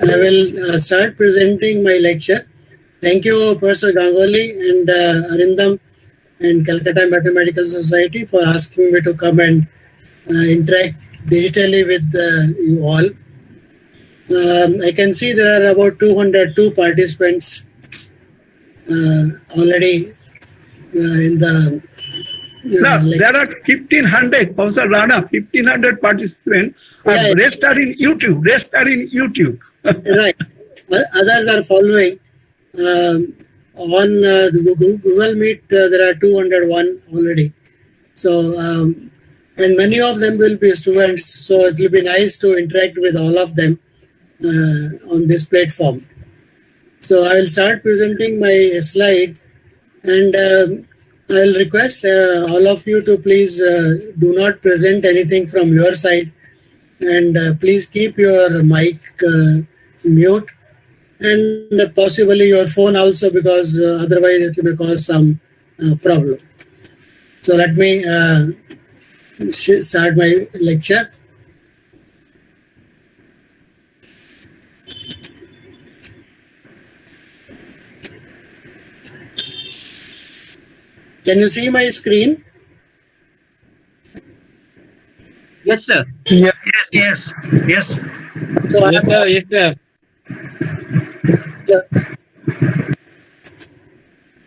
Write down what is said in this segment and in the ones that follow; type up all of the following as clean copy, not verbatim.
I will start presenting my lecture. Thank you, Professor Ganguly and Arindam and Calcutta Mathematical Society for asking me to come and interact digitally with you all. I can see there are about 202 participants already in the there are 1,500, Professor Rana, 1,500 participants. Rest are in YouTube. Right. Others are following. On the Google Meet, there are 201 already. So, and many of them will be students. So it will be nice to interact with all of them on this platform. So I will start presenting my slide, and I will request all of you to please do not present anything from your side, and please keep your mic mute, and possibly your phone also, because otherwise it may cause some problem. So let me start my lecture. Can you see my screen? Yes, sir. Yes. So Yes, sir.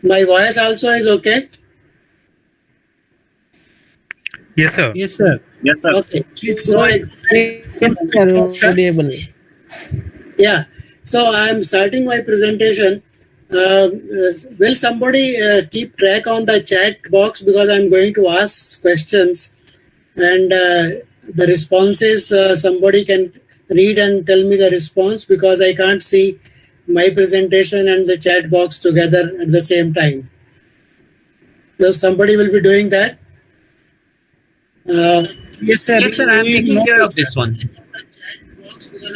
My voice also is okay? Yes, sir. Yes, sir. Okay. So yeah. So I am starting my presentation. Will somebody keep track on the chat box, because I am going to ask questions, and the responses somebody can read and tell me the response, because I can't see my presentation and the chat box together at the same time. So somebody will be doing that. Yes, sir. I am taking care of this one.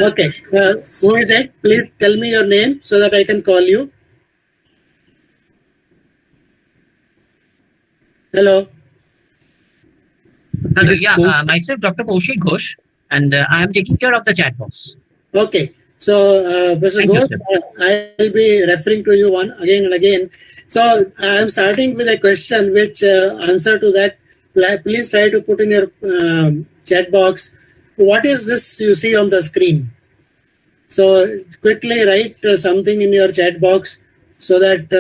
Okay. Who is it? Please tell me your name so that I can call you. Hello. Myself, Dr. Kaushik Ghosh, and I am taking care of the chat box. Okay. So, Professor Ghosh, I will be referring to you again and again. So, I am starting with a question which answer to that. Please try to put in your chat box. What is this you see on the screen? So, quickly write something in your chat box so that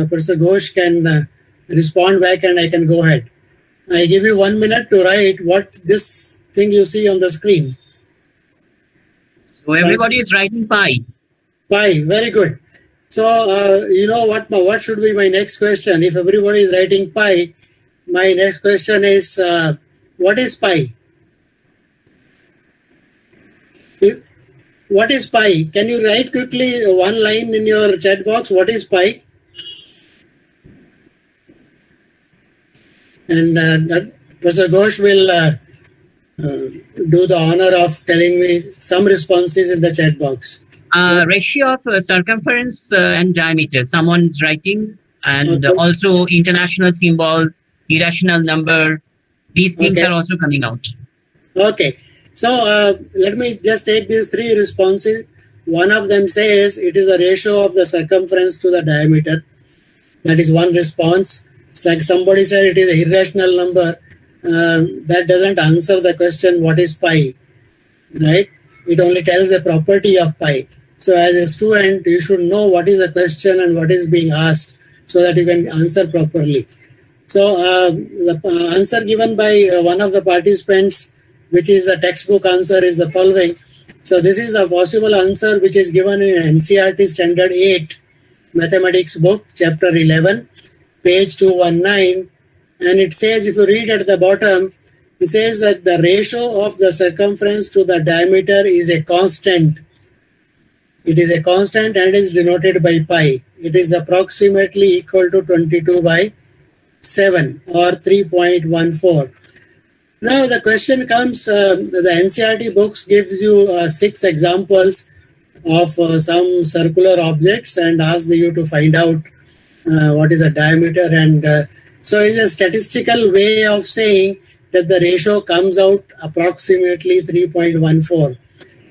Professor Ghosh can respond back and I can go ahead. I give you 1 minute to write what this thing you see on the screen. So everybody is writing pi. Pi, very good. So you know what should be my next question? If everybody is writing pi, my next question is what is pi? What is pi? Can you write quickly one line in your chat box? What is pi? And Professor Ghosh will do the honor of telling me some responses in the chat box. Ratio of circumference and diameter. Someone's writing, and Okay. also international symbol, irrational number. These things Okay. are also coming out. Okay. So let me just take these three responses. One of them says it is a ratio of the circumference to the diameter. That is one response. Somebody said it is an irrational number. That doesn't answer the question, what is pi, right? It only tells the property of pi. So as a student, you should know what is the question and what is being asked so that you can answer properly. So the answer given by one of the participants, which is a textbook answer, is the following. So this is a possible answer which is given in NCERT Standard 8 Mathematics book, Chapter 11, page 219. And it says, if you read at the bottom, it says that the ratio of the circumference to the diameter is a constant. It is a constant and is denoted by pi. It is approximately equal to 22 by 7 or 3.14. Now the question comes, the NCERT books gives you 6 examples of some circular objects and asks you to find out what is the diameter, and so it's a statistical way of saying that the ratio comes out approximately 3.14.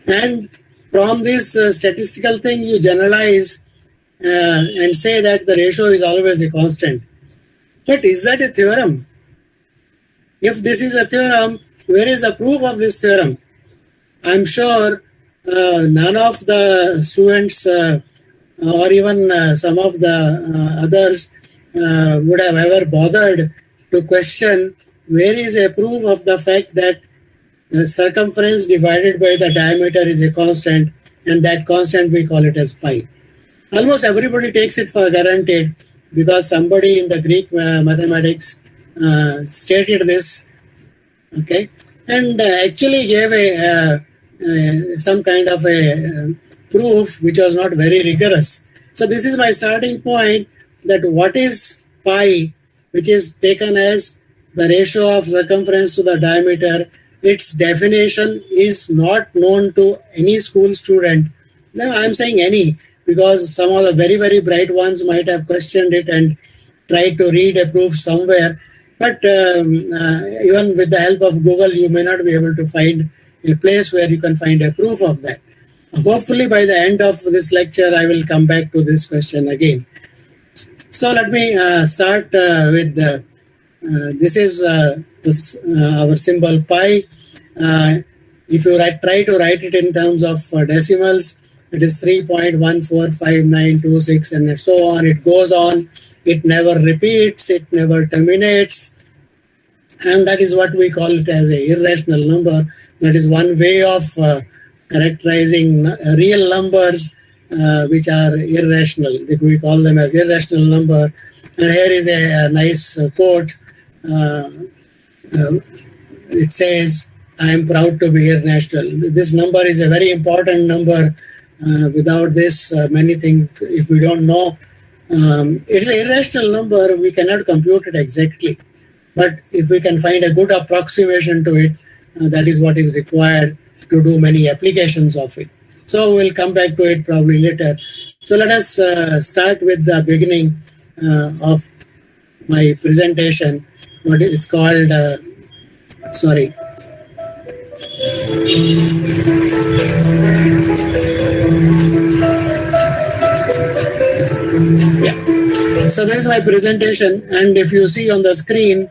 And from this statistical thing, you generalize and say that the ratio is always a constant. But is that a theorem? If this is a theorem, where is the proof of this theorem? I'm sure none of the students or even some of the others would have ever bothered to question where is a proof of the fact that the circumference divided by the diameter is a constant, and that constant we call it as pi. Almost everybody takes it for granted because somebody in the Greek mathematics stated this, okay, and actually gave some kind of a proof which was not very rigorous. So this is my starting point, that what is pi, which is taken as the ratio of circumference to the diameter. Its definition is not known to any school student. Now I'm saying any, because some of the very, very bright ones might have questioned it and tried to read a proof somewhere. But even with the help of Google, you may not be able to find a place where you can find a proof of that. Hopefully by the end of this lecture, I will come back to this question again. So let me start with this is our symbol pi. If you try to write it in terms of decimals, it is 3.145926 and so on. It goes on. It never repeats. It never terminates. And that is what we call it as a irrational number. That is one way of characterizing real numbers which are irrational. We call them as irrational number. And here is a nice quote. It says, I am proud to be irrational. This number is a very important number. Without this, many things, if we don't know, it's an irrational number, we cannot compute it exactly. But if we can find a good approximation to it, that is what is required to do many applications of it. So we'll come back to it probably later. So let us start with the beginning of my presentation, what is called, So this is my presentation, and if you see on the screen,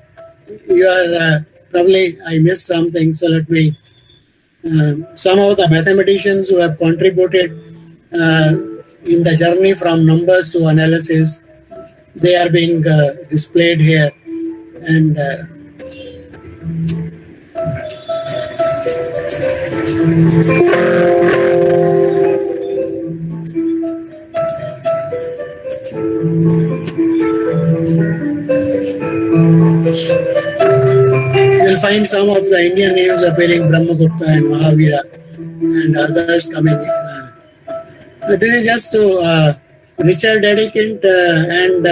you are probably, I missed something, so let me, some of the mathematicians who have contributed in the journey from numbers to analysis, they are being displayed here, and you'll find some of the Indian names appearing, Brahmagupta and Mahavira and others coming. This is just to Richard Dedekind and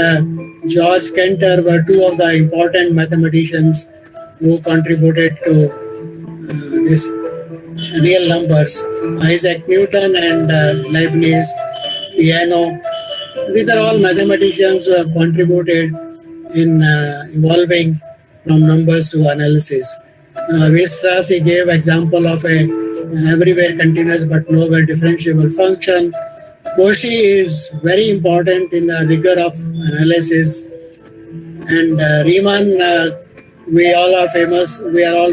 George Cantor were two of the important mathematicians who contributed to this real numbers. Isaac Newton and Leibniz, Peano. These are all mathematicians who have contributed in evolving from numbers to analysis. Weierstrass gave example of a everywhere continuous but nowhere differentiable function. Cauchy is very important in the rigor of analysis. And Riemann, we all are famous. We are all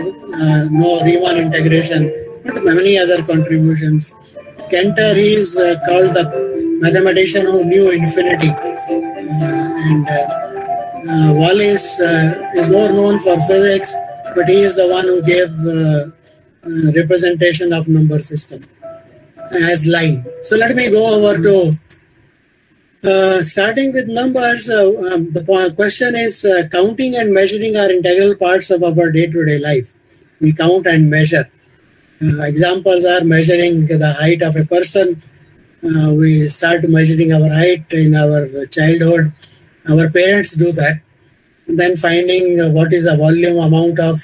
know Riemann integration, but many other contributions. Cantor is called the mathematician who knew infinity. Wallis is more known for physics, but he is the one who gave representation of number system as line. So let me go over to starting with numbers. The question is counting and measuring are integral parts of our day-to-day life. We count and measure. Examples are measuring the height of a person. We start measuring our height in our childhood. Our parents do that. And then finding what is the volume amount of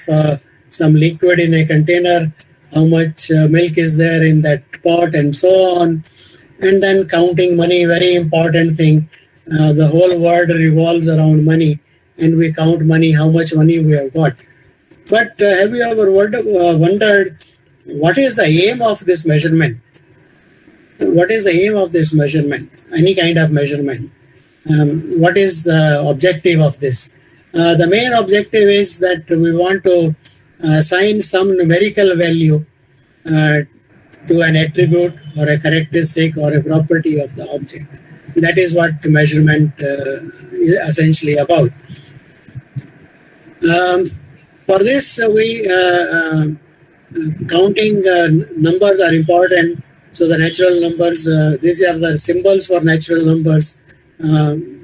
some liquid in a container, how much milk is there in that pot, and so on. And then counting money, very important thing. The whole world revolves around money, and we count money, how much money we have got. But have you ever wondered what is the aim of this measurement? what is the aim of this measurement, any kind of measurement? What is the objective of this? The main objective is that we want to assign some numerical value to an attribute or a characteristic or a property of the object. That is what measurement is essentially about. For this, counting numbers are important. So the natural numbers, these are the symbols for natural numbers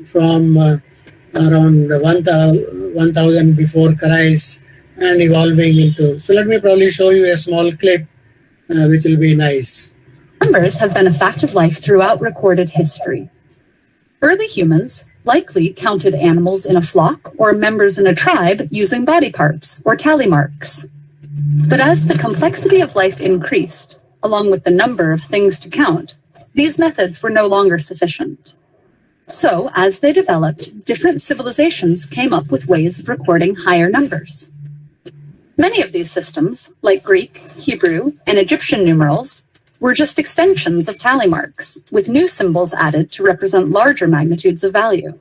from around 1000 before Christ and evolving into. So let me probably show you a small clip which will be nice. Numbers have been a fact of life throughout recorded history. Early humans likely counted animals in a flock or members in a tribe using body parts or tally marks. But as the complexity of life increased, along with the number of things to count, these methods were no longer sufficient. So, as they developed, different civilizations came up with ways of recording higher numbers. Many of these systems, like Greek, Hebrew, and Egyptian numerals, were just extensions of tally marks, with new symbols added to represent larger magnitudes of value.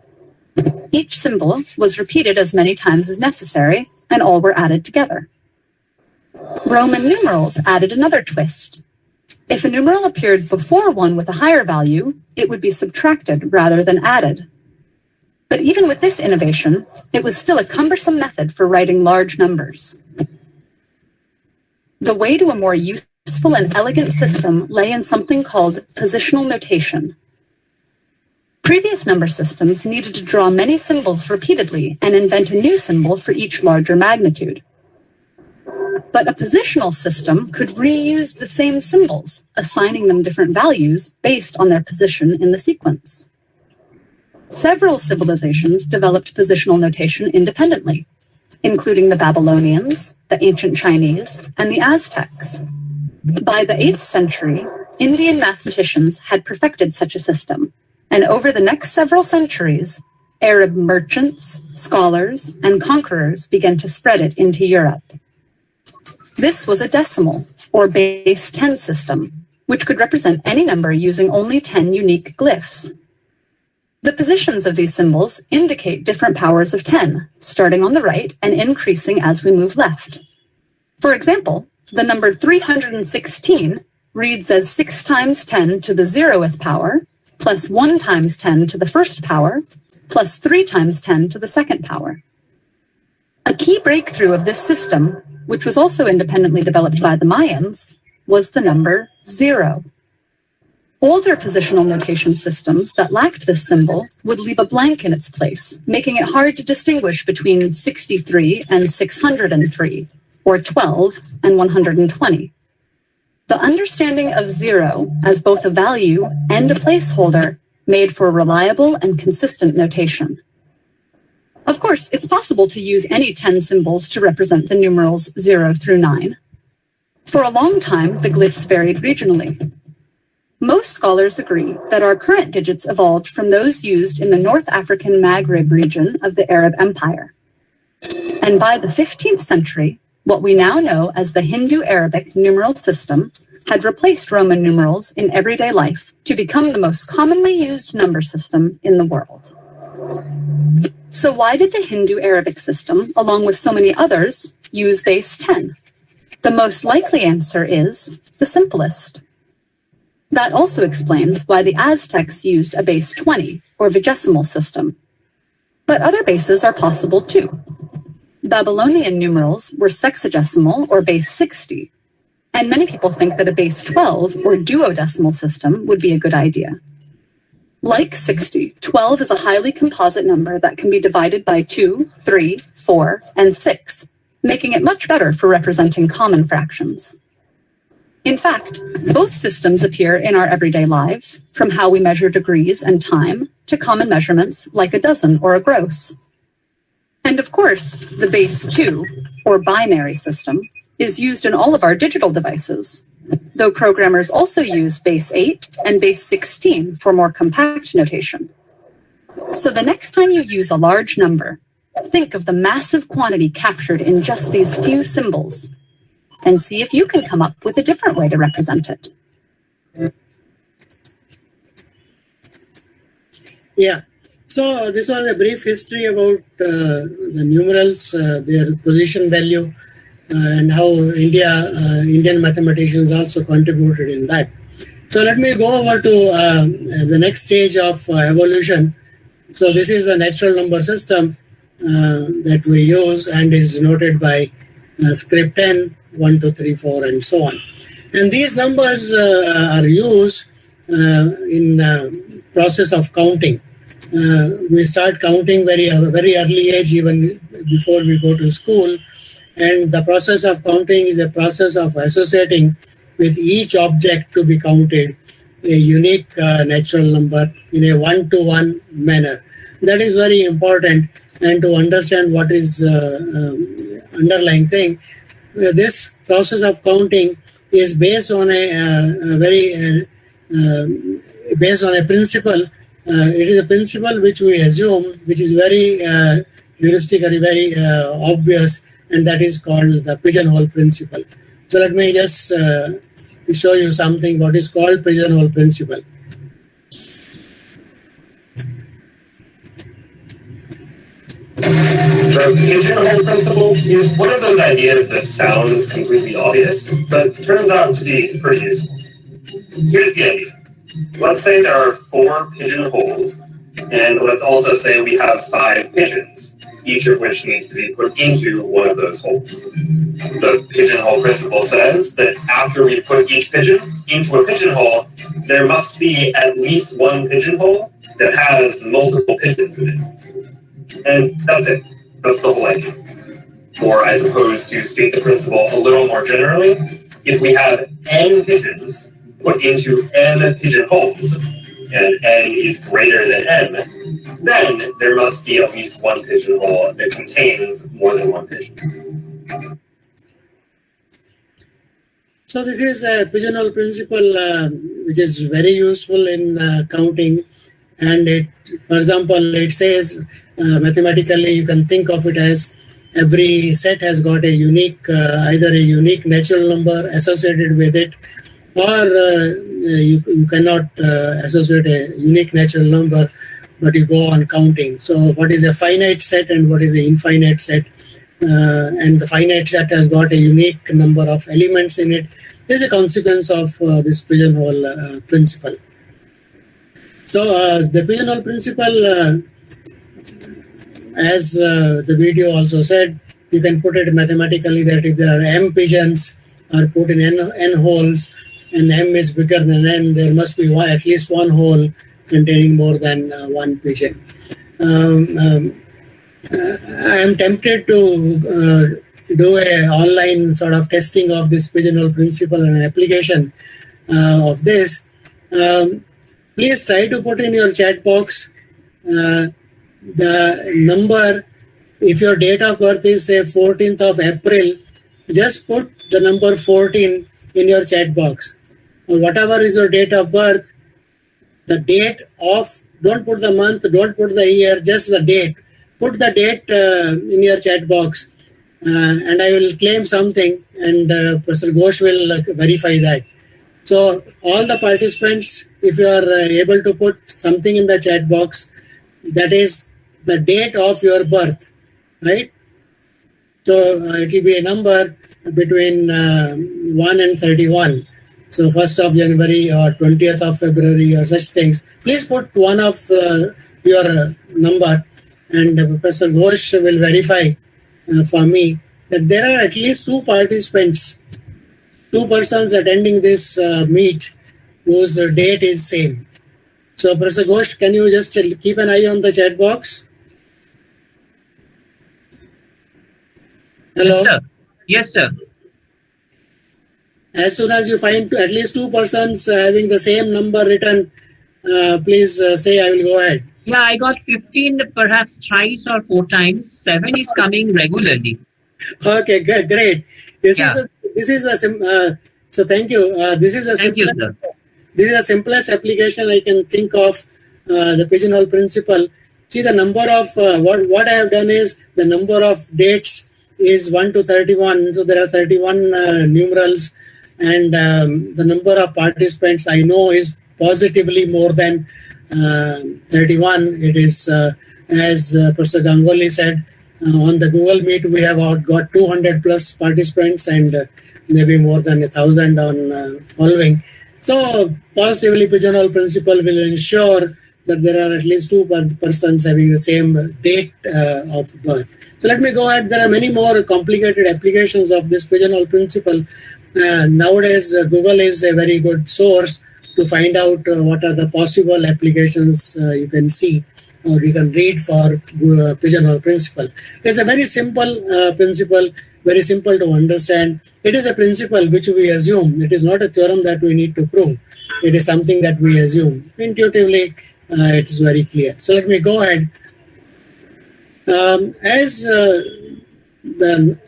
Each symbol was repeated as many times as necessary, and all were added together. Roman numerals added another twist. If a numeral appeared before one with a higher value, it would be subtracted rather than added. But even with this innovation, it was still a cumbersome method for writing large numbers. The way to a more useful and elegant system lay in something called positional notation. Previous number systems needed to draw many symbols repeatedly and invent a new symbol for each larger magnitude. But a positional system could reuse the same symbols, assigning them different values based on their position in the sequence. Several civilizations developed positional notation independently, including the Babylonians, the ancient Chinese, and the Aztecs. By the 8th century, Indian mathematicians had perfected such a system, and over the next several centuries, Arab merchants, scholars, and conquerors began to spread it into Europe. This was a decimal, or base 10 system, which could represent any number using only 10 unique glyphs. The positions of these symbols indicate different powers of 10, starting on the right and increasing as we move left. For example, the number 316 reads as 6 times 10 to the 0th power, plus 1 times 10 to the 1st power, plus 3 times 10 to the 2nd power. A key breakthrough of this system, which was also independently developed by the Mayans, was the number 0. Older positional notation systems that lacked this symbol would leave a blank in its place, making it hard to distinguish between 63 and 603, or 12 and 120. The understanding of 0 as both a value and a placeholder made for reliable and consistent notation. Of course, it's possible to use any 10 symbols to represent the numerals 0 through 9. For a long time, the glyphs varied regionally. Most scholars agree that our current digits evolved from those used in the North African Maghreb region of the Arab Empire. And by the 15th century, what we now know as the Hindu-Arabic numeral system had replaced Roman numerals in everyday life to become the most commonly used number system in the world. So why did the Hindu-Arabic system, along with so many others, use base 10? The most likely answer is the simplest. That also explains why the Aztecs used a base 20, or vigesimal system. But other bases are possible too. Babylonian numerals were sexagesimal, or base 60, and many people think that a base 12, or duodecimal system would be a good idea. Like 60, 12 is a highly composite number that can be divided by 2, 3, 4, and 6, making it much better for representing common fractions. In fact, both systems appear in our everyday lives, from how we measure degrees and time to common measurements like a dozen or a gross. And of course, the base 2, or binary system, is used in all of our digital devices, though programmers also use base 8 and base 16 for more compact notation. So the next time you use a large number, think of the massive quantity captured in just these few symbols, and see if you can come up with a different way to represent it. Yeah. So this was a brief history about the numerals, their position value, and how Indian mathematicians also contributed in that. So let me go over to the next stage of evolution. So this is the natural number system that we use and is noted by script n, 1, 2, 3, 4, and so on. And these numbers are used in process of counting. We start counting very early age, even before we go to school. And the process of counting is a process of associating with each object to be counted a unique natural number in a one-to-one manner. That is very important. And to understand what is underlying thing, this process of counting is based on based on a principle. It is a principle which we assume, which is very heuristic or very obvious, and that is called the pigeonhole principle. So let me just show you something what is called pigeonhole principle. The pigeonhole principle is one of those ideas that sounds completely obvious, but turns out to be pretty useful. Here's the idea. Let's say there are 4 pigeonholes, and let's also say we have 5 pigeons, each of which needs to be put into one of those holes. The pigeonhole principle says that after we put each pigeon into a pigeonhole, there must be at least one pigeonhole that has multiple pigeons in it. And that's it. That's the whole idea. Or I suppose to state the principle a little more generally, if we have n pigeons put into n pigeonholes, and n is greater than m, then there must be at least one pigeonhole that contains more than one pigeon. So this is a pigeonhole principle which is very useful in counting. And it, for example, it says mathematically you can think of it as every set has got a unique, either a unique natural number associated with it, or you cannot associate a unique natural number, but you go on counting. So what is a finite set and what is an infinite set? And the finite set has got a unique number of elements in it. This is a consequence of this pigeonhole principle. So the pigeonhole principle, as the video also said, you can put it mathematically that if there are m pigeons are put in n holes and m is bigger than n, there must be at least one hole containing more than one pigeon. I am tempted to do an online sort of testing of this pigeonhole principle and application of this. Please try to put in your chat box the number. If your date of birth is say 14th of April, just put the number 14 in your chat box. Or whatever is your date of birth, the date of, don't put the month, don't put the year, just the date. Put the date in your chat box and I will claim something and Professor Ghosh will verify that. So all the participants, if you are able to put something in the chat box, that is the date of your birth, right? So it will be a number between 1 and 31. So 1st of January or 20th of February or such things. Please put one of your number and Professor Ghosh will verify for me that there are at least 2 participants, 2 persons attending this meet whose date is same. So Professor Ghosh, can you just keep an eye on the chat box? Hello? Yes, sir. Yes, sir. As soon as you find at least 2 persons having the same number written, please say I will go ahead. Yeah, I got 15 perhaps thrice or 4 times. 7 is coming regularly. Okay, good, great. So thank you. This is the simplest application I can think of the pigeonhole principle. See the number of what I have done is the number of dates is 1 to 31. So there are 31 numerals, and the number of participants I know is positively more than 31. It is, as Professor Ganguly said, on the Google Meet, we have got 200 plus participants and maybe more than 1,000 on following. So positively pigeonhole principle will ensure that there are at least two persons having the same date of birth. So let me go ahead. There are many more complicated applications of this pigeonhole principle. Nowadays, Google is a very good source to find out what are the possible applications you can see or you can read for pigeonhole principle. It's a very simple principle, very simple to understand. It is a principle which we assume. It is not a theorem that we need to prove. It is something that we assume. Intuitively, it is very clear. So let me go ahead. As the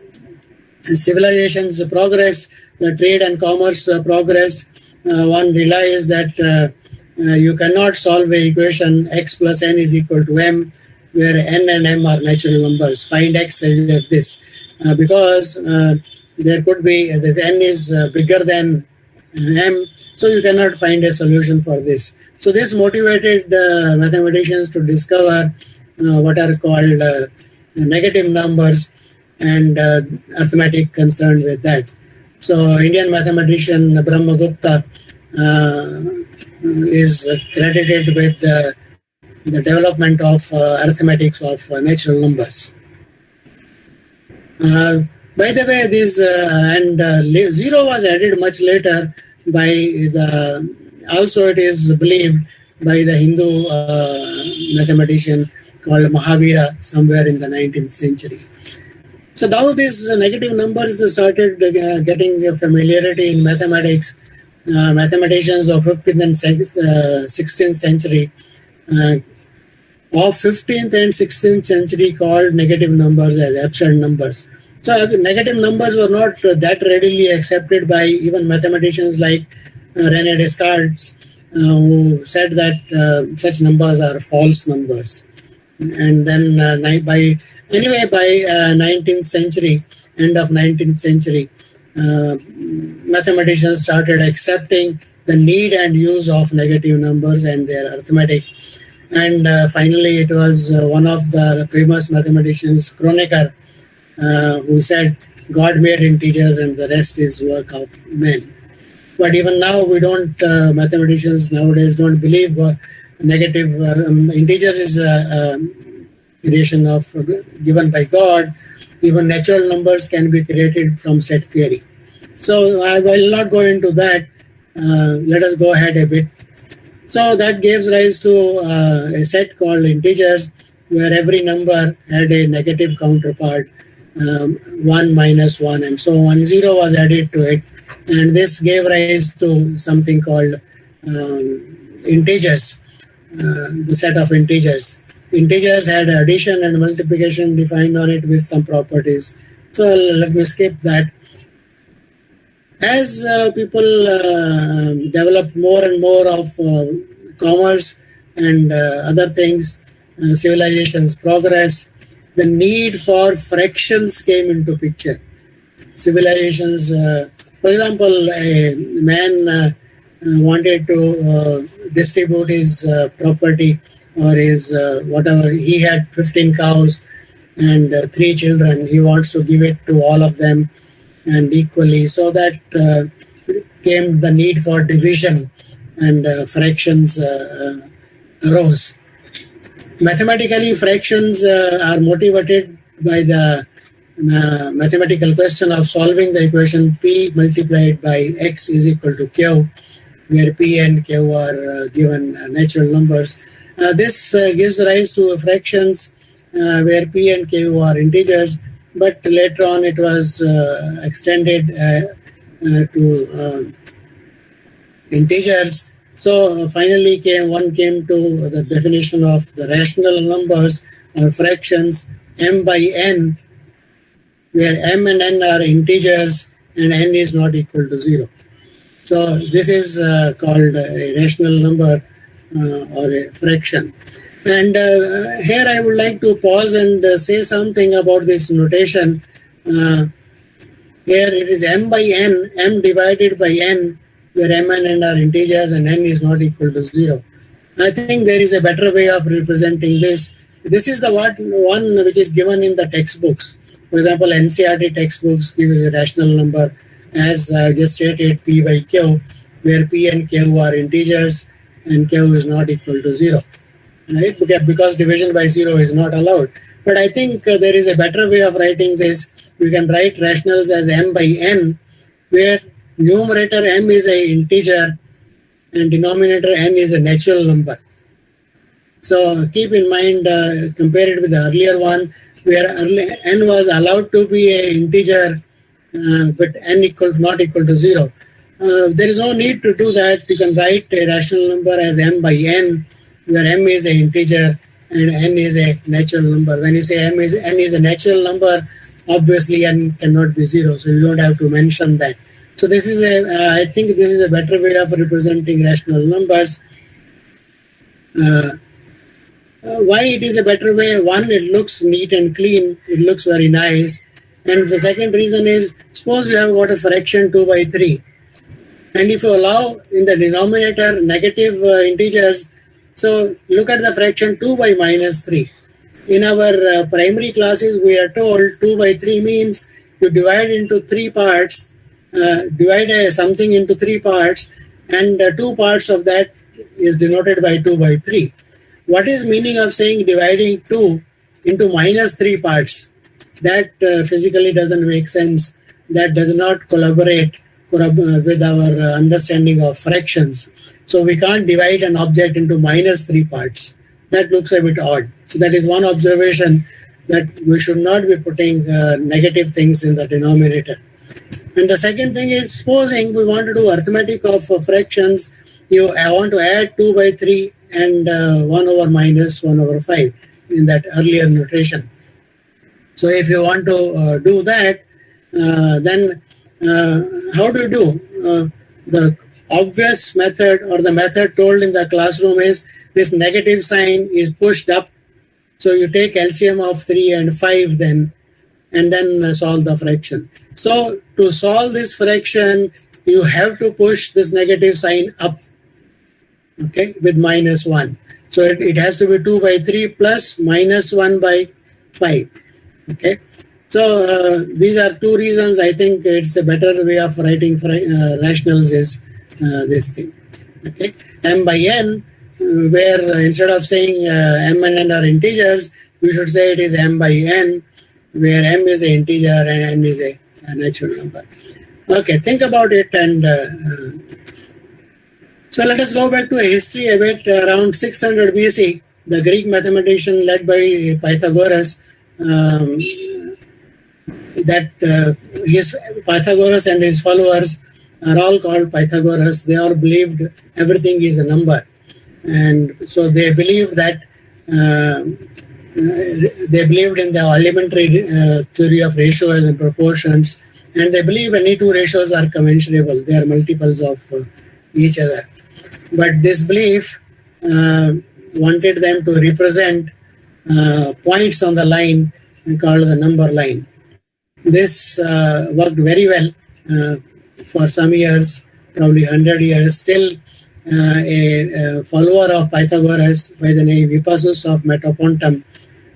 civilizations progressed, the trade and commerce progressed, one realized that you cannot solve an equation x plus n is equal to m, where n and m are natural numbers. Find x such that this, because there could be, this n is bigger than m, so you cannot find a solution for this. So this motivated mathematicians to discover what are called negative numbers and arithmetic concerned with that. So Indian mathematician Brahmagupta is credited with the development of arithmetics of natural numbers. By the way, this zero was added much later by the, also it is believed by the Hindu mathematician called Mahavira somewhere in the 19th century. So now these negative numbers started getting familiarity in mathematics. Mathematicians of 15th and 16th century, of 15th and 16th century called negative numbers as absurd numbers. So negative numbers were not that readily accepted by even mathematicians like René Descartes, who said that such numbers are false numbers. And then by 19th century, end of 19th century, mathematicians started accepting the need and use of negative numbers and their arithmetic. And finally, it was one of the famous mathematicians, Kronecker, who said, God made integers and the rest is work of men. But even now, we don't, mathematicians nowadays don't believe negative integers is a creation of given by God. Even natural numbers can be created from set theory. So I will not go into that. Let us go ahead a bit. So that gives rise to a set called integers, where every number had a negative counterpart, 1, minus 1, and so on. 0 was added to it. And this gave rise to something called integers, the set of integers. Integers had addition and multiplication defined on it with some properties. So let me skip that. As people developed more and more of commerce and other things, civilizations progressed, the need for fractions came into picture. Civilizations, for example, a man wanted to distribute his property or his whatever. He had 15 cows and 3 children. He wants to give it to all of them and equally. So that came the need for division, and fractions arose. Mathematically, fractions are motivated by the mathematical question of solving the equation P multiplied by X is equal to Q, where P and Q are given natural numbers. This gives rise to fractions where P and Q are integers, but later on it was extended to integers. So finally one came to the definition of the rational numbers or fractions, m by n, where m and n are integers and n is not equal to 0. So this is called a rational number or a fraction. And here I would like to pause and say something about this notation. Here it is m by n, m divided by n, where m and n are integers and n is not equal to 0. I think there is a better way of representing this. This is the one which is given in the textbooks. For example, NCERT textbooks give a rational number as just stated P by Q, where P and Q are integers and Q is not equal to 0. Right? Because division by 0 is not allowed. But I think there is a better way of writing this. We can write rationals as m by n, where numerator m is an integer and denominator n is a natural number. So keep in mind, compare it with the earlier one, where n was allowed to be an integer, but n not equal to 0. There is no need to do that. You can write a rational number as m by n, where m is an integer and n is a natural number. When you say n is a natural number, obviously n cannot be 0, so you don't have to mention that. So this is I think this is a better way of representing rational numbers. Why it is a better way? One, it looks neat and clean. It looks very nice. And the second reason is, suppose you have got a fraction 2 by 3. And if you allow in the denominator negative integers, so look at the fraction 2 by minus 3. In our primary classes, we are told 2 by 3 means you divide into 3 parts, divide something into 3 parts, and 2 parts of that is denoted by 2 by 3. What is meaning of saying dividing 2 into minus 3 parts? That physically doesn't make sense. That does not collaborate with our understanding of fractions. So we can't divide an object into minus 3 parts. That looks a bit odd. So that is one observation, that we should not be putting negative things in the denominator. And the second thing is, supposing we want to do arithmetic of fractions, I want to add 2 by 3 and 1 over minus 1 over 5 in that earlier notation. So if you want to do that, then how do you do? The obvious method, or the method told in the classroom, is this negative sign is pushed up. So you take LCM of 3 and 5 then, and then solve the fraction. So to solve this fraction, you have to push this negative sign up, okay, with minus 1. So it has to be 2 by 3 plus minus 1 by 5. Okay. So these are two reasons I think it's a better way of writing rationals is this thing. Okay. M by n, where instead of saying m and n are integers, we should say it is m by n, where m is an integer and n is a natural number. Okay, think about it. And so let us go back to a history a bit. Around 600 BC, the Greek mathematician led by Pythagoras, Pythagoras and his followers are all called Pythagoras. They all believed everything is a number. And so they believed that they believed in the elementary theory of ratios and proportions, and they believe any two ratios are commensurable. They are multiples of each other. But this belief wanted them to represent points on the line called the number line. This worked very well for some years, probably 100 years. Still, a follower of Pythagoras by the name Hippasus of Metapontum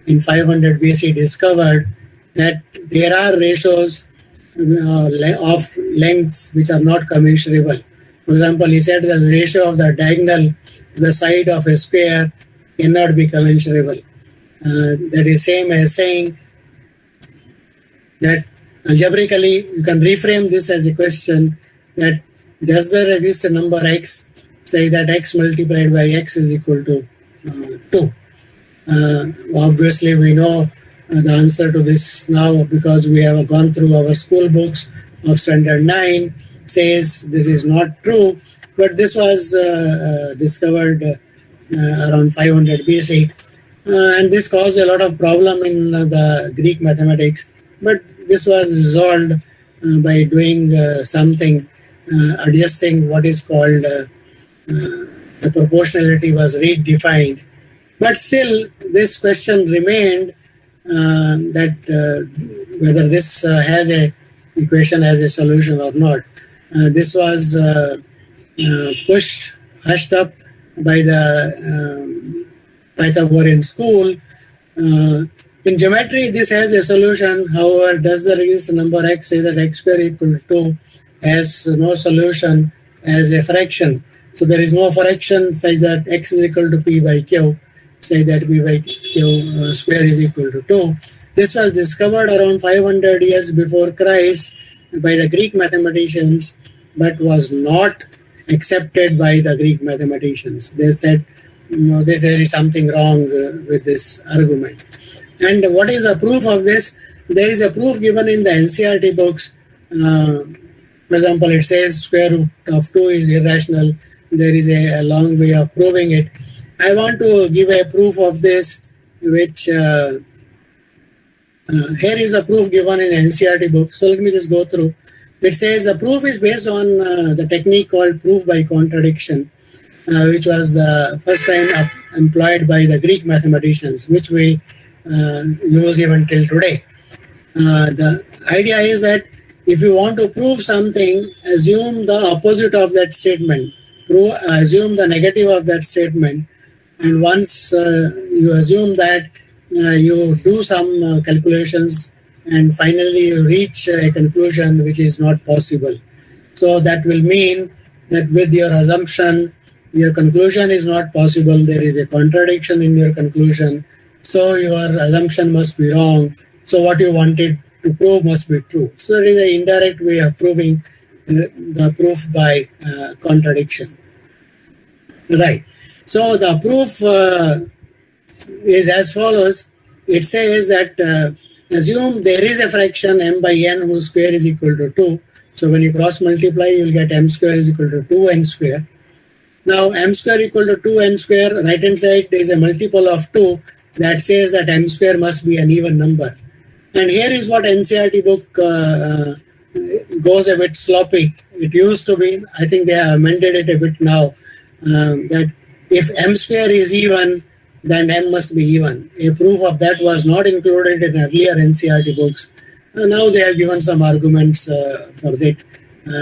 in 500 BC discovered that there are ratios of lengths which are not commensurable. For example, he said that the ratio of the diagonal to the side of a square cannot be commensurable. That is same as saying that algebraically you can reframe this as a question that does there exist a number x, say that x multiplied by x is equal to 2. Obviously we know the answer to this now because we have gone through our school books of standard 9. Says this is not true, but this was discovered around 500 BC, and this caused a lot of problem in the Greek mathematics. But this was resolved by doing something, adjusting what is called the proportionality was redefined. But still, this question remained that whether this has a equation has a solution or not. This was pushed, hushed up by the Pythagorean school. In geometry, this has a solution. However, does the real number x say that x square equal to 2 has no solution as a fraction. So there is no fraction such that x is equal to p by q, say that p by q square is equal to 2. This was discovered around 500 years before Christ by the Greek mathematicians, but was not accepted by the Greek mathematicians. They said, no, there is something wrong with this argument. And what is the proof of this? There is a proof given in the NCERT books. For example, it says square root of 2 is irrational. There is a long way of proving it. I want to give a proof of this, which here is a proof given in NCERT book. So let me just go through. It says a proof is based on the technique called proof by contradiction, which was the first time employed by the Greek mathematicians, which we use even till today. The idea is that if you want to prove something, assume the opposite of that statement. Assume the negative of that statement. And once you assume that, you do some calculations and finally you reach a conclusion which is not possible. So that will mean that with your assumption, your conclusion is not possible. There is a contradiction in your conclusion. So your assumption must be wrong. So what you wanted to prove must be true. So it is an indirect way of proving the proof by contradiction. Right. So the proof is as follows. It says that assume there is a fraction m by n whose square is equal to 2. So when you cross multiply, you will get m square is equal to 2n square. Now m square equal to 2n square, right hand side is a multiple of 2 that says that m square must be an even number. And here is what NCERT book goes a bit sloppy. It used to be, I think they have amended it a bit now, that if m square is even, then m must be even. A proof of that was not included in earlier NCERT books. Now they have given some arguments for that.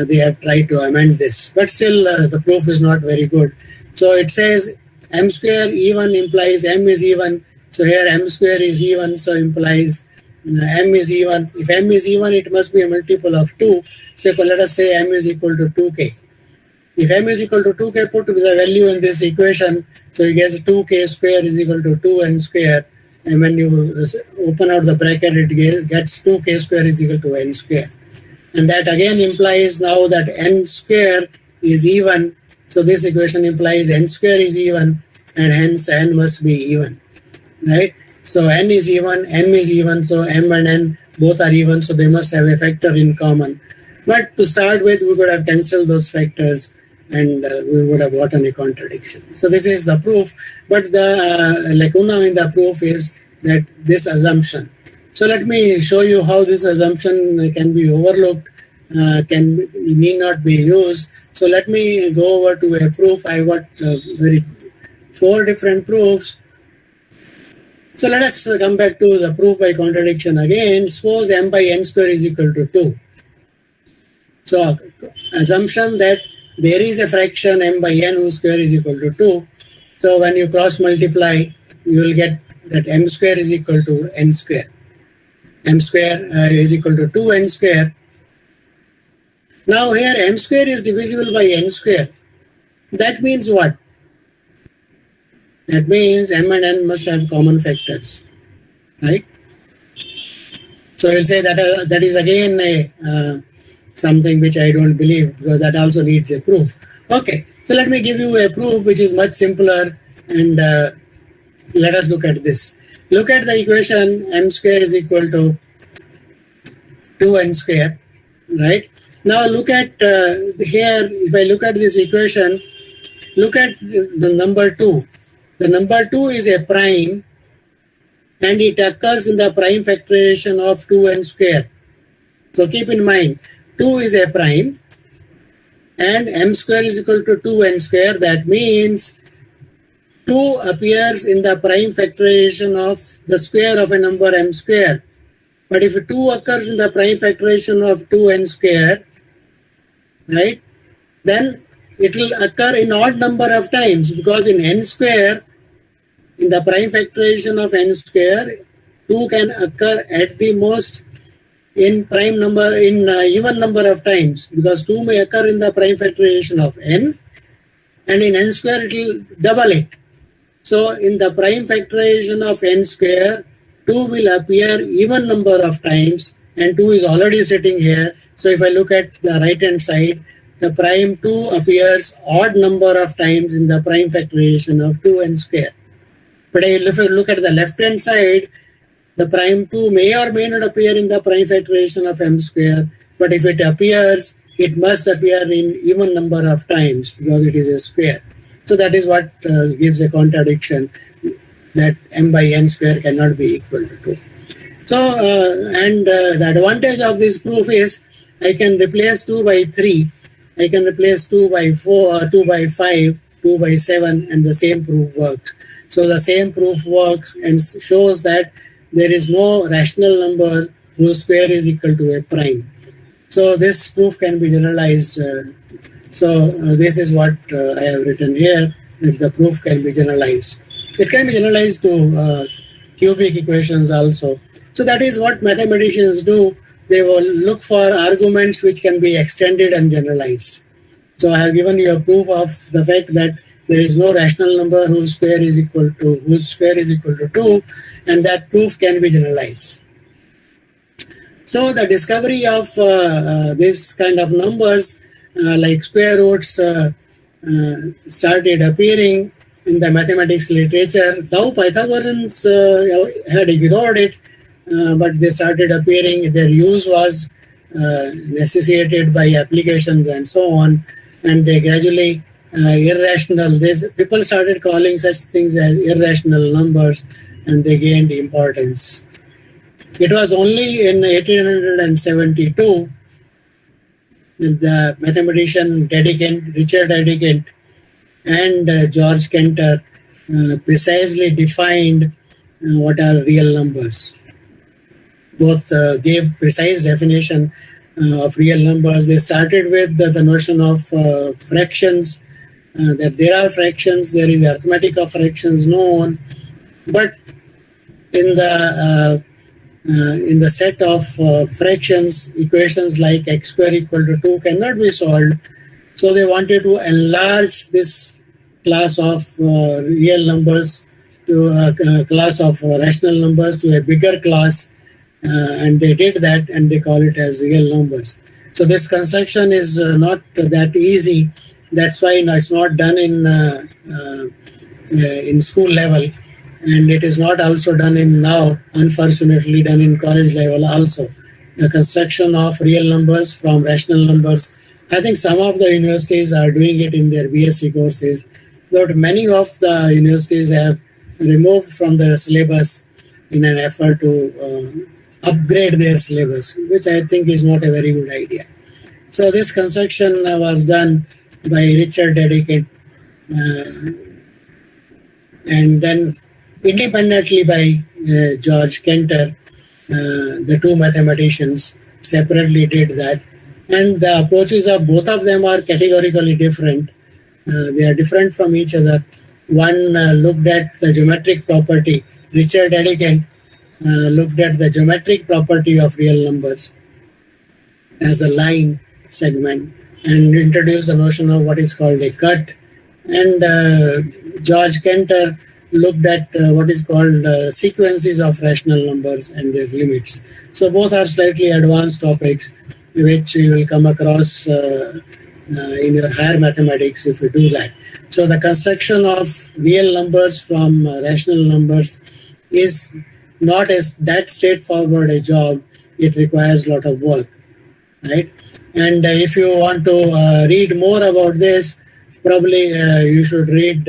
They have tried to amend this, but still the proof is not very good. So it says m square even implies m is even. So here m square is even, so implies m is even. If m is even, it must be a multiple of 2. So let us say m is equal to 2k. If m is equal to 2k, put the value in this equation. So you get 2k square is equal to 2n square. And when you open out the bracket, it gets 2k square is equal to n square. And that again implies now that n square is even. So this equation implies n square is even, and hence n must be even. Right? So n is even, m is even, so m and n both are even, so they must have a factor in common. But to start with, we could have cancelled those factors and we would have gotten a contradiction. So this is the proof, but the lacuna in the proof is that this assumption. So let me show you how this assumption can be overlooked, need not be used. So let me go over to a proof. I got 4 different proofs. So let us come back to the proof by contradiction again. Suppose m by n square is equal to 2. So assumption that there is a fraction m by n whose square is equal to 2. So when you cross multiply, you will get that m square is equal to n square. M square is equal to 2n square. Now here m square is divisible by n square. That means what? That means m and n must have common factors, right? So you'll say that that is again a something which I don't believe, because that also needs a proof. Okay, so let me give you a proof which is much simpler, and let us look at this. Look at the equation m square is equal to 2n square, right? Now look at here, if I look at this equation, look at the number 2. The number 2 is a prime and it occurs in the prime factorization of 2n square. So keep in mind, 2 is a prime and m square is equal to 2n square. That means 2 appears in the prime factorization of the square of a number m square. But if 2 occurs in the prime factorization of 2n square, right, then it will occur in odd number of times, because in n square, in the prime factorization of n square, 2 can occur at the most in prime number, in even number of times, because 2 may occur in the prime factorization of n, and in n square it will double it. So in the prime factorization of n square, 2 will appear even number of times, and 2 is already sitting here. So if I look at the right hand side, the prime 2 appears odd number of times in the prime factorization of 2n square. But if you look at the left hand side, the prime 2 may or may not appear in the prime factorization of m square, but if it appears, it must appear in even number of times because it is a square. So that is what gives a contradiction, that m by n square cannot be equal to 2. So, the advantage of this proof is I can replace 2 by 3, I can replace 2 by 4, 2 by 5, 2 by 7, and the same proof works. So the same proof works and shows that there is no rational number whose square is equal to a prime. So this proof can be generalized. This is what I have written here, that the proof can be generalized. It can be generalized to cubic equations also. So that is what mathematicians do. They will look for arguments which can be extended and generalized. So I have given you a proof of the fact that there is no rational number whose square is equal to 2, and that proof can be generalized. So the discovery of this kind of numbers like square roots started appearing in the mathematics literature. Though Pythagoreans had ignored it, but they started appearing. Their use was necessitated by applications and so on, and they gradually irrational. People started calling such things as irrational numbers, and they gained importance. It was only in 1872 that the mathematician Richard Dedekind and George Cantor precisely defined what are real numbers. Both gave precise definition of real numbers. They started with the notion of fractions, that there are fractions, there is arithmetic of fractions known, but in the set of fractions, equations like x square equal to 2 cannot be solved. So they wanted to enlarge this class of real numbers to a class of rational numbers to a bigger class, and they did that, and they call it as real numbers. So this construction is not that easy. That's why it's not done in school level, and it is not also done unfortunately done in college level also. The construction of real numbers from rational numbers. I think some of the universities are doing it in their BSc courses, but many of the universities have removed from their syllabus in an effort to upgrade their syllabus, which I think is not a very good idea. So this construction was done by Richard Dedekind and then independently by George Cantor. The two mathematicians separately did that, and the approaches of both of them are categorically different. They are different from each other. One looked at the geometric property. Richard Dedekind looked at the geometric property of real numbers as a line segment and introduced the notion of what is called a cut. And George Cantor looked at what is called sequences of rational numbers and their limits. So both are slightly advanced topics which you will come across in your higher mathematics if you do that. So the construction of real numbers from rational numbers is not as that straightforward a job. It requires a lot of work, right? And if you want to read more about this, probably you should read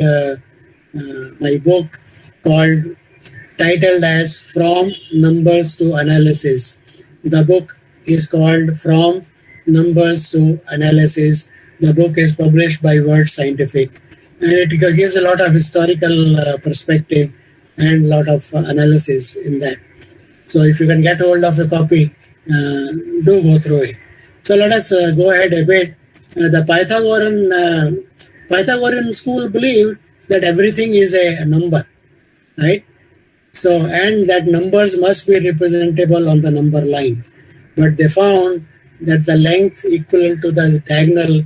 my book titled as From Numbers to Analysis. The book is called From Numbers to Analysis. The book is published by Word Scientific, and it gives a lot of historical perspective and a lot of analysis in that. So if you can get hold of a copy, do go through it. So let us go ahead a bit the Pythagorean school believed that everything is a number, right? So, and that numbers must be representable on the number line. But they found that the length equal to the diagonal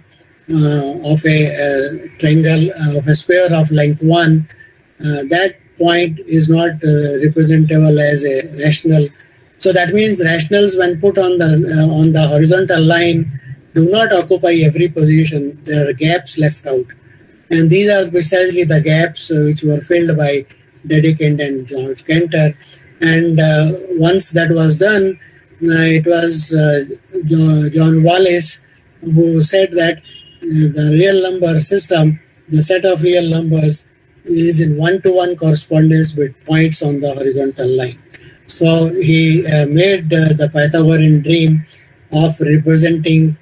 of a triangle, of a square of length 1, that point is not representable as a rational. So that means rationals, when put on the horizontal line, do not occupy every position. There are gaps left out. And these are precisely the gaps which were filled by Dedekind and George Cantor. And once that was done, it was John Wallis who said that the real number system, the set of real numbers, is in one-to-one correspondence with points on the horizontal line. So he made the Pythagorean dream of representing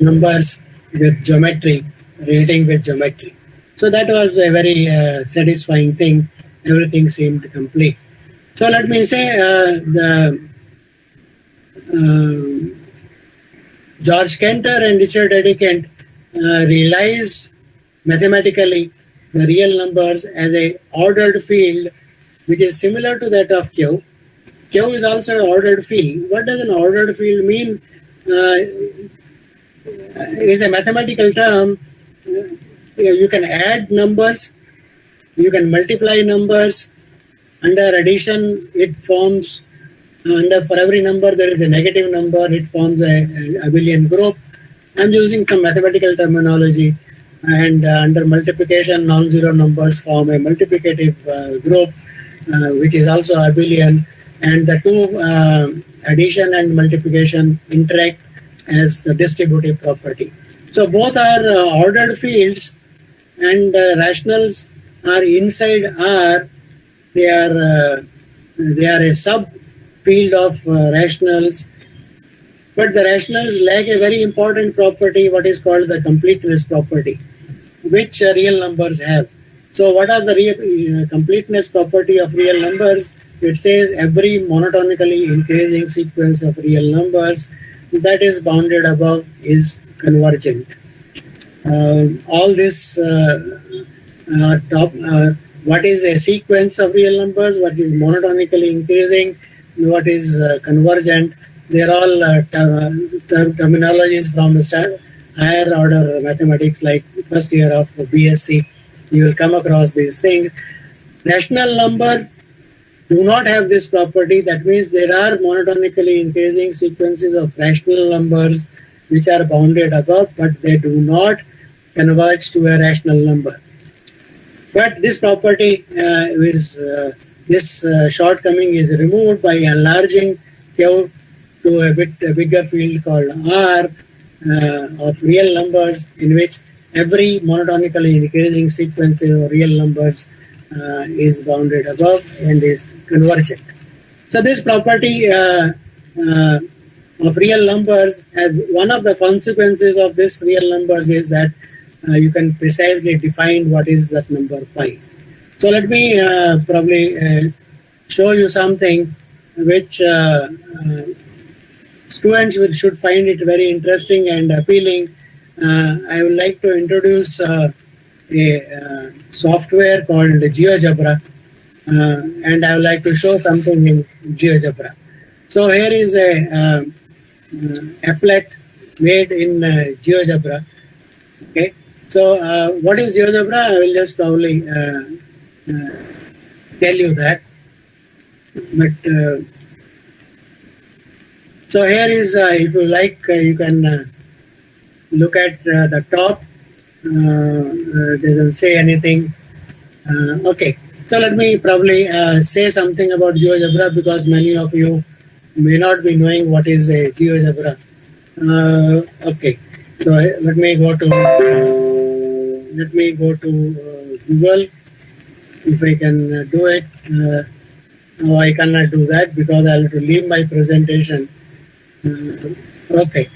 numbers with geometry, relating with geometry. So that was a very satisfying thing. Everything seemed complete. So let me say George Cantor and Richard Dedekind realized mathematically the real numbers as a ordered field which is similar to that of Q. Q is also an ordered field. What does an ordered field mean? Is a mathematical term. You can add numbers, you can multiply numbers. Under addition, it forms, for every number there is a negative number, it forms a abelian group. I'm using some mathematical terminology. And under multiplication, non-zero numbers form a multiplicative group, which is also abelian. And the two, addition and multiplication, interact as the distributive property. So both are ordered fields, and rationals are inside R. They are a sub-field of rationals. But the rationals lack a very important property, what is called the completeness property, which real numbers have. So what are the real completeness property of real numbers? It says every monotonically increasing sequence of real numbers that is bounded above is convergent. All this what is a sequence of real numbers, what is monotonically increasing, what is convergent, they're all terminologies from higher order mathematics, like first year of BSc. You will come across these things. Rational number do not have this property. That means there are monotonically increasing sequences of rational numbers which are bounded above, but they do not converge to a rational number. But this property this shortcoming is removed by enlarging Q to a bit bigger field called R of real numbers, in which every monotonically increasing sequence of real numbers is bounded above and is convergent. So this property of real numbers, one of the consequences of this real numbers is that you can precisely define what is that number pi. So let me probably show you something which students should find it very interesting and appealing. I would like to introduce a software called GeoGebra, and I would like to show something in GeoGebra. So here is a applet made in GeoGebra. Okay, so what is GeoGebra? I will just probably tell you that. But so here is, if you like, you can look at the top. Doesn't say anything. Okay, so let me probably say something about GeoGebra, because many of you may not be knowing what is a GeoGebra. Okay, so let me go to Google, if I can do it. No, I cannot do that because I have to leave my presentation. Okay,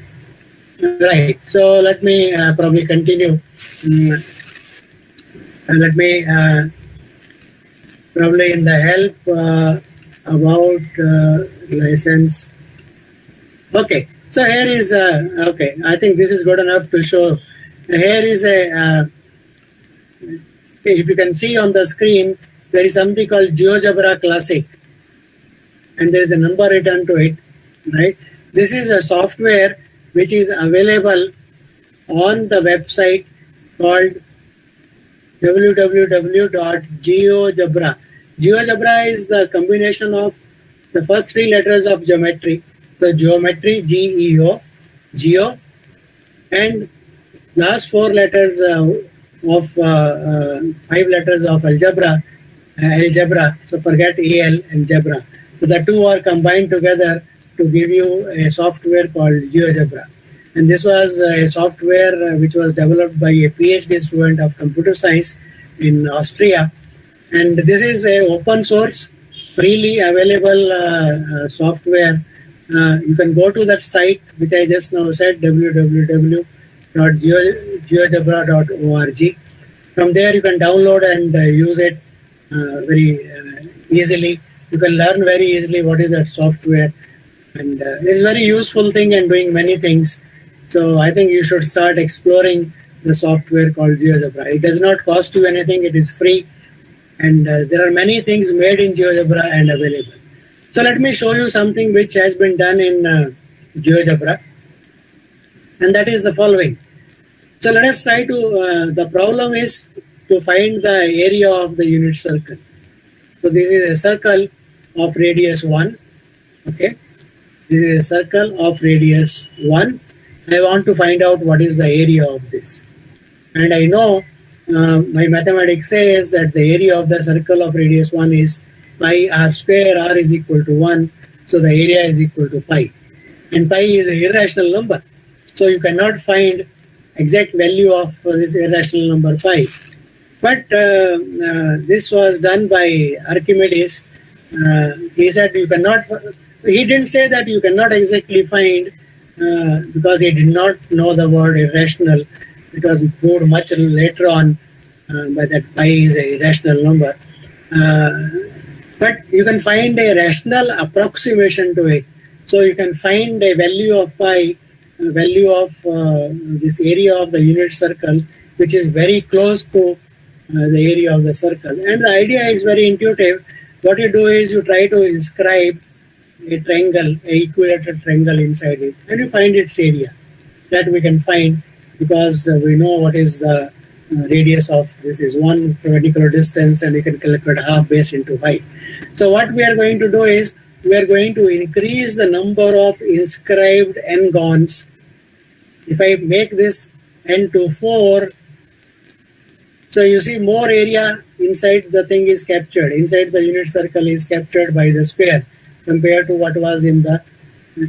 right. So let me probably continue. Let me probably in the help about license. Okay, So here is, okay, I think this is good enough to show. Here is a, if you can see on the screen, there is something called GeoGebra Classic. And there is a number written to it, right? This is a software which is available on the website called www.geogebra. GeoGebra is the combination of the first three letters of geometry. So geometry, G-E-O, geo, and last four letters of 5 letters of algebra, algebra. So forget AL and Gebra. So the two are combined together to give you a software called GeoGebra. And this was a software which was developed by a PhD student of computer science in Austria. And this is a open source, freely available software. You can go to that site, which I just now said, www.geogebra.org. From there, you can download and use it very easily. You can learn very easily what is that software. And it's a very useful thing and doing many things. So I think you should start exploring the software called GeoGebra. It does not cost you anything. It is free. And there are many things made in GeoGebra and available. So let me show you something which has been done in GeoGebra. And that is the following. So let us try to, the problem is to find the area of the unit circle. So this is a circle of radius 1. Okay. This is a circle of radius 1. I want to find out what is the area of this. And I know my mathematics says that the area of the circle of radius 1 is pi r square, r is equal to 1. So the area is equal to pi. And pi is an irrational number. So you cannot find exact value of this irrational number pi. But this was done by Archimedes. He said you cannot, he didn't say that you cannot exactly find because he did not know the word irrational. It was proved much later on by that pi is an irrational number. But you can find a rational approximation to it. So you can find a value of pi, a value of this area of the unit circle, which is very close to the area of the circle. And the idea is very intuitive. What you do is you try to inscribe a triangle, a equilateral triangle inside it, and you find its area. That we can find because we know what is the radius of this is 1 perpendicular distance, and we can calculate half base into height. So what we are going to do is we are going to increase the number of inscribed n-gons. If I make this n to 4, so you see more area inside the thing is captured, inside the unit circle is captured by the square compared to what was in the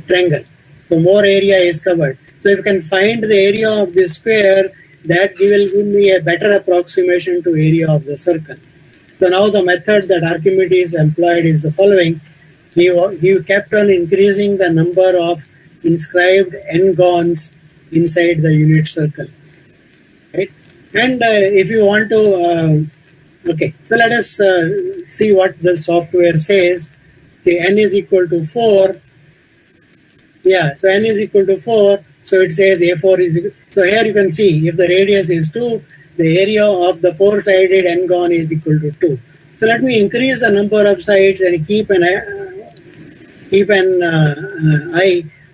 triangle. So more area is covered. So if you can find the area of this square, that will give me a better approximation to area of the circle. So now the method that Archimedes employed is the following. He kept on increasing the number of inscribed n-gons inside the unit circle. Right? And if you want to, okay, so let us see what the software says. Okay, n is equal to 4. Yeah, so n is equal to 4. So it says A4 is equal. So here you can see if the radius is 2, the area of the 4-sided n-gon is equal to 2. So let me increase the number of sides and keep an eye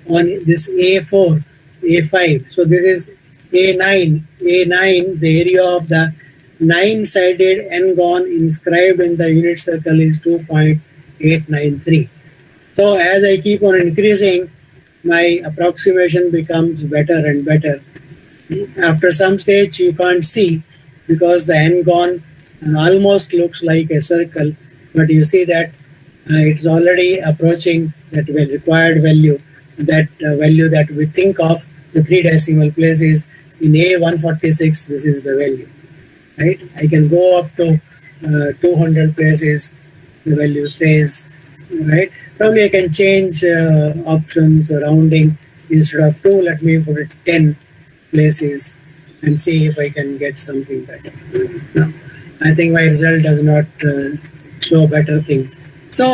on this A4, A5. So this is A9. A9, the area of the 9-sided n-gon inscribed in the unit circle is 2.893. So as I keep on increasing, my approximation becomes better and better. After some stage, you can't see because the n-gon almost looks like a circle, but you see that it's already approaching that required value, that value that we think of, the 3 decimal places. In A146, this is the value, right? I can go up to 200 places, the value stays, right? Probably I can change options, rounding. Instead of 2, let me put it 10 places and see if I can get something better. No, I think my result does not show a better thing. So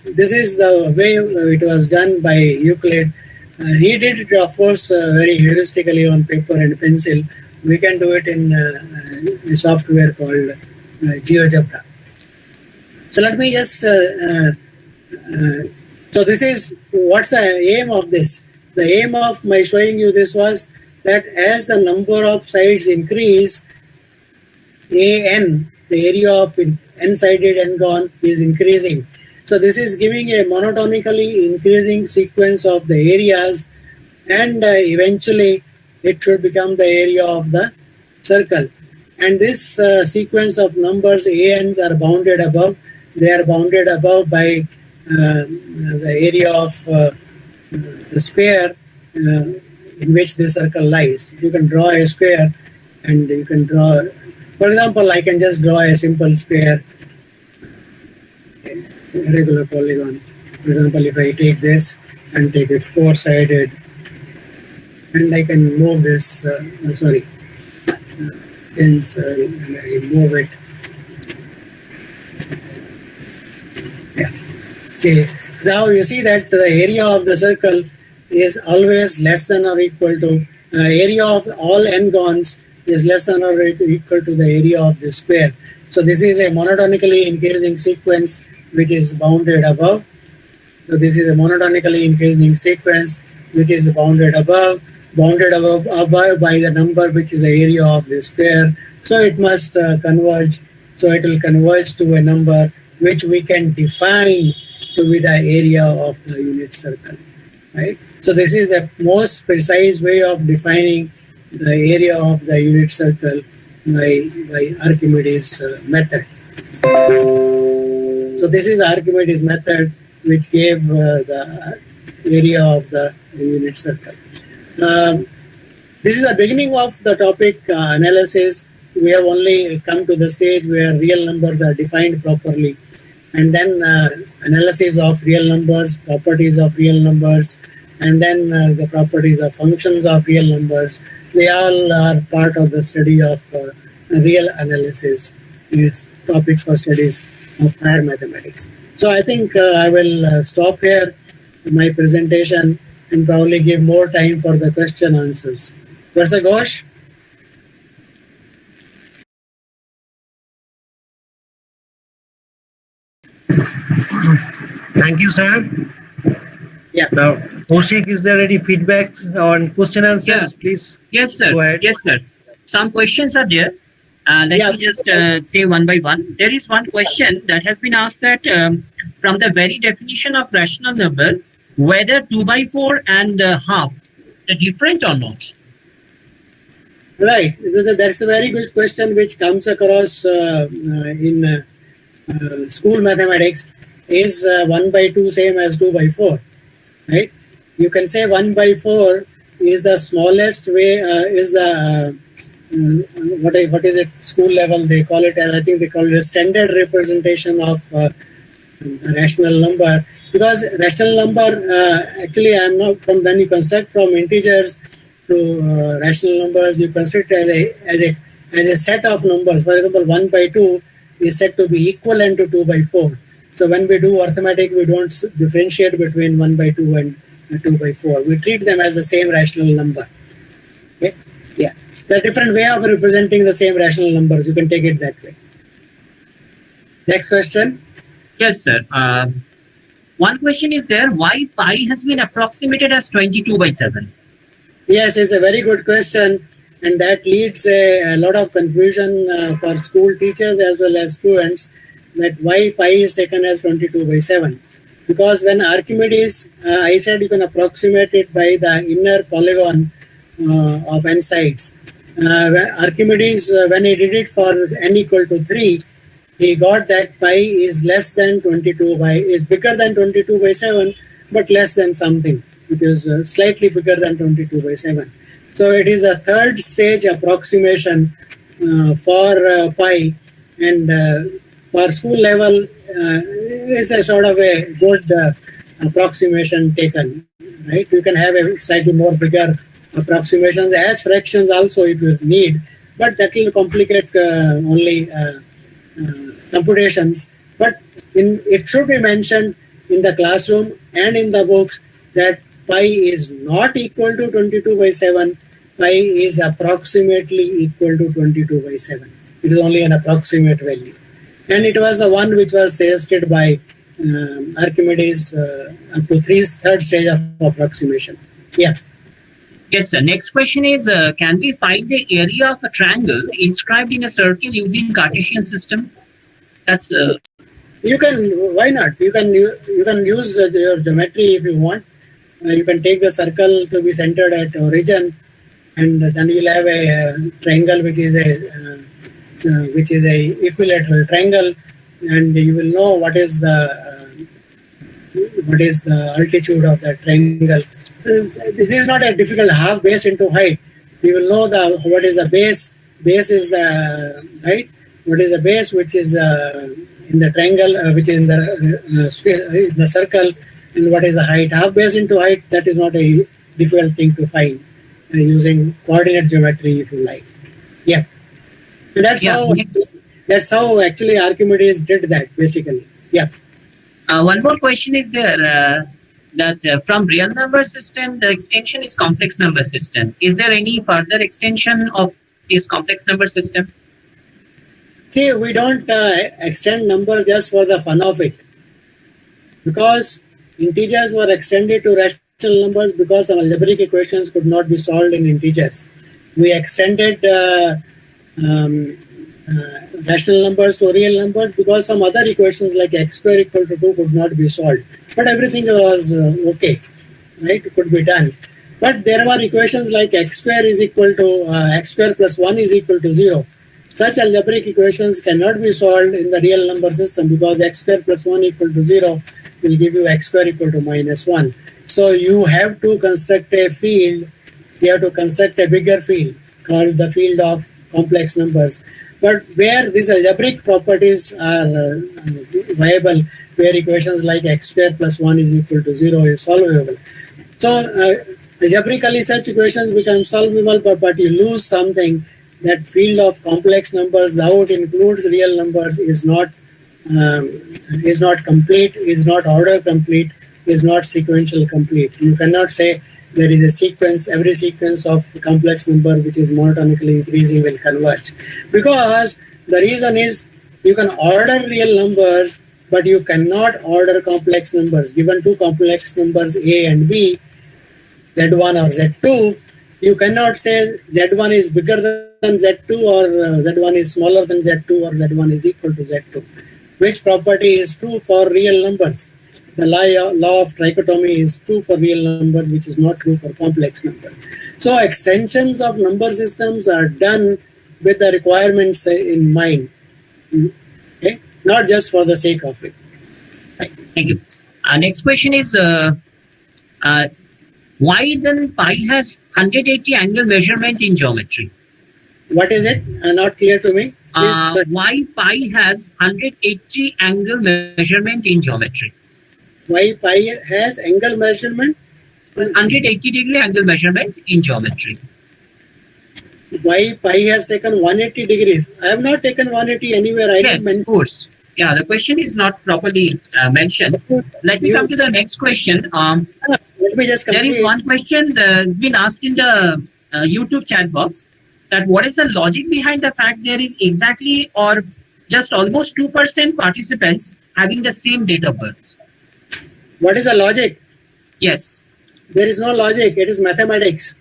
this is the way it was done by Euclid. He did it, of course, very heuristically on paper and pencil. We can do it in a software called GeoGebra. So let me just, so this is, what's the aim of this? The aim of my showing you this was that as the number of sides increase, AN, the area of n-sided n-gon is increasing. So this is giving a monotonically increasing sequence of the areas, and eventually it should become the area of the circle. And this sequence of numbers ANs are bounded above. They are bounded above by the area of the square in which the circle lies. You can draw a square, and you can draw, for example, I can just draw a simple square, a regular polygon. For example, if I take this and take it four-sided, and I can move this, and I move it. Yeah. See, now you see that the area of the circle is always less than or equal to area of all n-gons is less than or equal to the area of the square. So this is a monotonically increasing sequence which is bounded above. So this is a monotonically increasing sequence which is bounded above by the number which is the area of the square. So it must converge. So it will converge to a number which we can define to be the area of the unit circle, right? So this is the most precise way of defining the area of the unit circle by Archimedes' method. So this is the Archimedes' method which gave the area of the unit circle. This is the beginning of the topic analysis. We have only come to the stage where real numbers are defined properly, and then analysis of real numbers, properties of real numbers, and then the properties of functions of real numbers. They all are part of the study of real analysis. It's topic for studies of higher mathematics. So I think I will stop here my presentation and probably give more time for the question answers. Professor Ghosh? Thank you, sir. Yeah. Now, Kaushik, is there any feedback on question answers, please? Yes, sir. Go ahead. Yes, sir. Some questions are there. Let me just say one by one. There is one question that has been asked that from the very definition of rational number, whether 2 by 4 and half are different or not. Right. That's a very good question which comes across in school mathematics. Is 1 by 2 same as 2 by 4? Right? You can say 1 by 4 is the smallest way, is the, what is it, school level they call it, I think they call it a standard representation of a rational number. Because rational number, actually I'm not, from when you construct from integers to rational numbers, you construct as a set of numbers. For example, 1 by 2 is said to be equivalent to 2 by 4. So when we do arithmetic, we don't differentiate between 1 by 2 and 2 by 4. We treat them as the same rational number. Okay? Yeah. There are different way of representing the same rational numbers. You can take it that way. Next question. Yes, sir. One question is there, why pi has been approximated as 22 by 7? Yes, it's a very good question, and that leads a lot of confusion for school teachers as well as students, that why pi is taken as 22 by 7. Because when Archimedes, I said you can approximate it by the inner polygon of n sides. Archimedes, when he did it for n equal to 3, he got that pi is less than 22 by, is bigger than 22 by 7, but less than something, which is slightly bigger than 22 by 7. So it is a third stage approximation for pi, and for school level is a sort of a good approximation taken, right? You can have a slightly more bigger approximations as fractions also if you need, but that will complicate only computations. But it should be mentioned in the classroom and in the books that pi is not equal to 22 by 7, pi is approximately equal to 22 by 7. It is only an approximate value. And it was the one which was suggested by Archimedes up to third stage of approximation. Yeah. Yes, sir. Next question is, can we find the area of a triangle inscribed in a circle using Cartesian system? That's you can. Why not? You can use your geometry if you want. You can take the circle to be centered at origin, and then you'll have a triangle which is a equilateral triangle, and you will know what is the altitude of that triangle. This is not a difficult half base into height. You will know what is the base. Base is the height. What is the base, which is in the triangle, which is in the circle, and what is the height. Half base into height. That is not a difficult thing to find using coordinate geometry, if you like. Yeah, and that's how actually Archimedes did that basically. Yeah. One more question is there. That from real number system, the extension is complex number system. Is there any further extension of this complex number system? See, we don't extend number just for the fun of it. Because integers were extended to rational numbers because some algebraic equations could not be solved in integers. We extended rational numbers to real numbers because some other equations like x square equal to 2 could not be solved. But everything was okay, right? It could be done. But there were equations like x square is equal to x square plus 1 is equal to 0. Such algebraic equations cannot be solved in the real number system because x square plus 1 equal to 0 will give you x square equal to minus 1. So you have to construct a field, you have to construct a bigger field called the field of complex numbers. But where these algebraic properties are viable, where equations like x square plus 1 is equal to 0 is solvable. So algebraically such equations become solvable, but you lose something. That field of complex numbers, though it includes real numbers, is not complete, is not order complete, is not sequential complete. You cannot say there is a sequence, every sequence of complex number which is monotonically increasing will converge. Because the reason is you can order real numbers, but you cannot order complex numbers. Given two complex numbers A and B, Z1 or Z2, you cannot say Z1 is bigger than Z2 or Z1 is smaller than Z2 or Z1 is equal to Z2. Which property is true for real numbers? The law of trichotomy is true for real numbers, which is not true for complex numbers. So extensions of number systems are done with the requirements in mind, okay? Not just for the sake of it. Thank you. Next question is, why then pi has 180 angle measurement in geometry? What is it? Not clear to me. Why pi has 180 angle measurement in geometry? Why pi has angle measurement? 180 degree angle measurement in geometry. Why pi has taken 180 degrees? I have not taken 180 anywhere. Yes, of course. Yeah, the question is not properly mentioned. Let me come to the next question. Let me just complete. There is one question that has been asked in the YouTube chat box, that what is the logic behind the fact there is exactly or just almost 2% participants having the same date of birth? What is the logic? Yes. There is no logic. It is mathematics.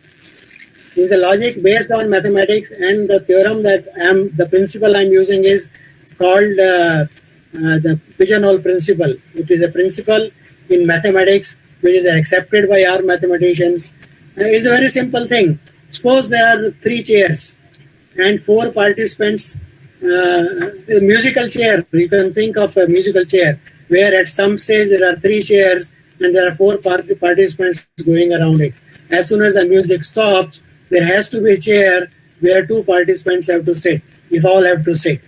It is a logic based on mathematics, and the theorem that the principle I am using is called the pigeonhole principle. It is a principle in mathematics which is accepted by our mathematicians. It's a very simple thing. Suppose there are 3 chairs and 4 participants. A musical chair, you can think of a musical chair where at some stage there are 3 chairs and there are 4 participants going around it. As soon as the music stops, there has to be a chair where 2 participants have to sit, if all have to sit.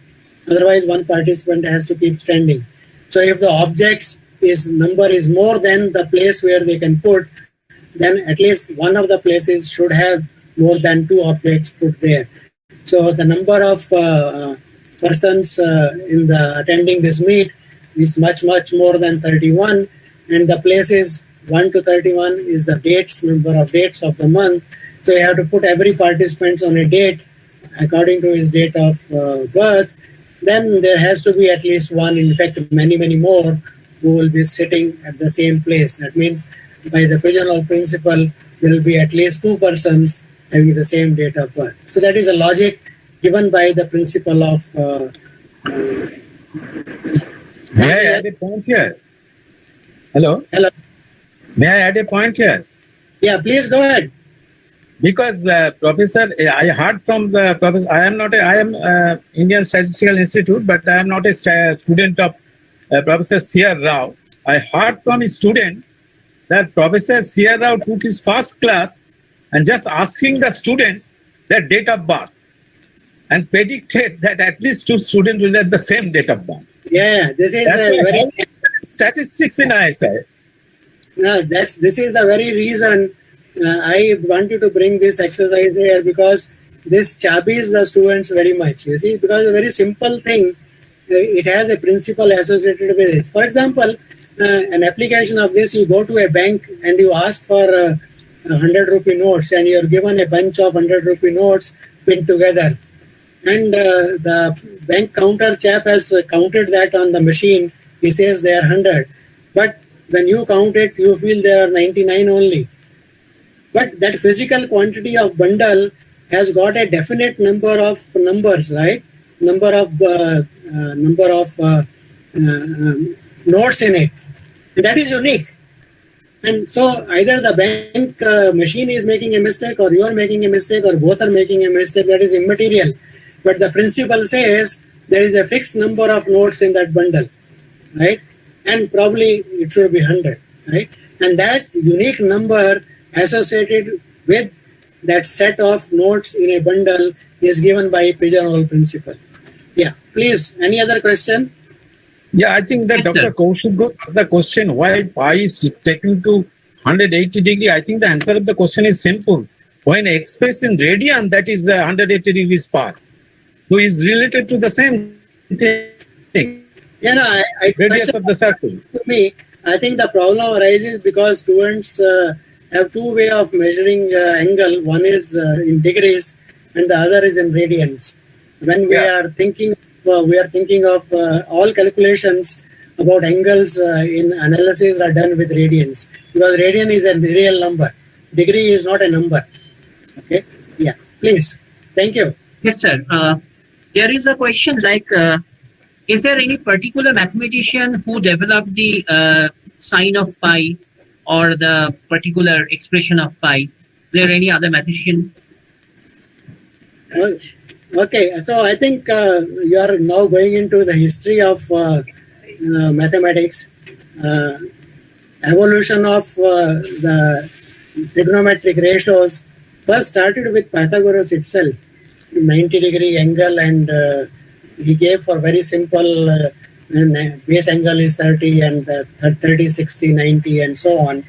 Otherwise, 1 participant has to keep standing. So if the objects number is more than the place where they can put, then at least one of the places should have more than 2 objects put there. So the number of persons attending this meet is much more than 31, and the places 1 to 31 is the number of dates of the month. So you have to put every participant on a date according to his date of birth. Then there has to be at least one, in fact, many, many more who will be sitting at the same place. That means by the pigeonhole principle, there will be at least 2 persons having the same date of birth. So that is a logic given by the principle of... May I add a point here? Hello? Hello. May I add a point here? Yeah, please go ahead. Because Professor, I heard from the professor, I am Indian Statistical Institute, but I am not a student of Professor C.R. Rao. I heard from a student that Professor C.R. Rao took his first class and just asking the students their date of birth and predicted that at least 2 students will have the same date of birth. Yeah, this is very statistics in ISI. No, this is the very reason I wanted to bring this exercise here, because this chabies the students very much. You see, because a very simple thing, it has a principle associated with it. For example, an application of this, you go to a bank and you ask for 100 rupee notes, and you're given a bunch of 100 rupee notes pinned together. And the bank counter chap has counted that on the machine. He says they are 100. But when you count it, you feel there are 99 only. But that physical quantity of bundle has got a definite number of numbers, right? Number of notes in it. And that is unique. And so either the bank machine is making a mistake, or you are making a mistake, or both are making a mistake. That is immaterial. But the principle says there is a fixed number of notes in that bundle, right? And probably it should be 100, right? And that unique number associated with that set of notes in a bundle is given by pigeonhole principle. Yeah, please, any other question? Yeah, I think that Yes, Dr. Kaushik asked the question why pi is taken to 180 degree. I think the answer of the question is simple. When expressed in radian, that is 180 degrees pi. So it's related to the same thing. Yeah, no, Radius of the circle. To me, I think the problem arises because students have 2 ways of measuring angle. One is in degrees, and the other is in radians. When we are thinking of all calculations about angles in analysis are done with radians, because radian is a real number. Degree is not a number. Okay. Yeah. Please. Thank you. Yes, sir. There is a question like, is there any particular mathematician who developed the sign of pi or the particular expression of pi? Is there any other mathematician? Okay, so I think you are now going into the history of mathematics. Evolution of the trigonometric ratios first started with Pythagoras itself, 90-degree angle, and he gave for very simple base angle is 30 and 30, 60, 90 and so on,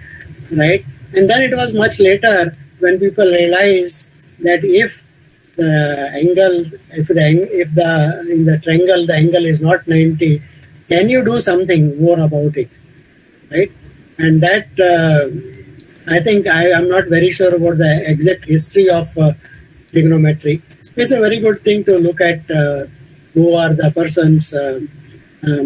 right? And then it was much later when people realized that if the angle, in the triangle the angle is not 90, can you do something more about it, right? And that I think I am not very sure about the exact history of trigonometry. It's a very good thing to look at who are the persons.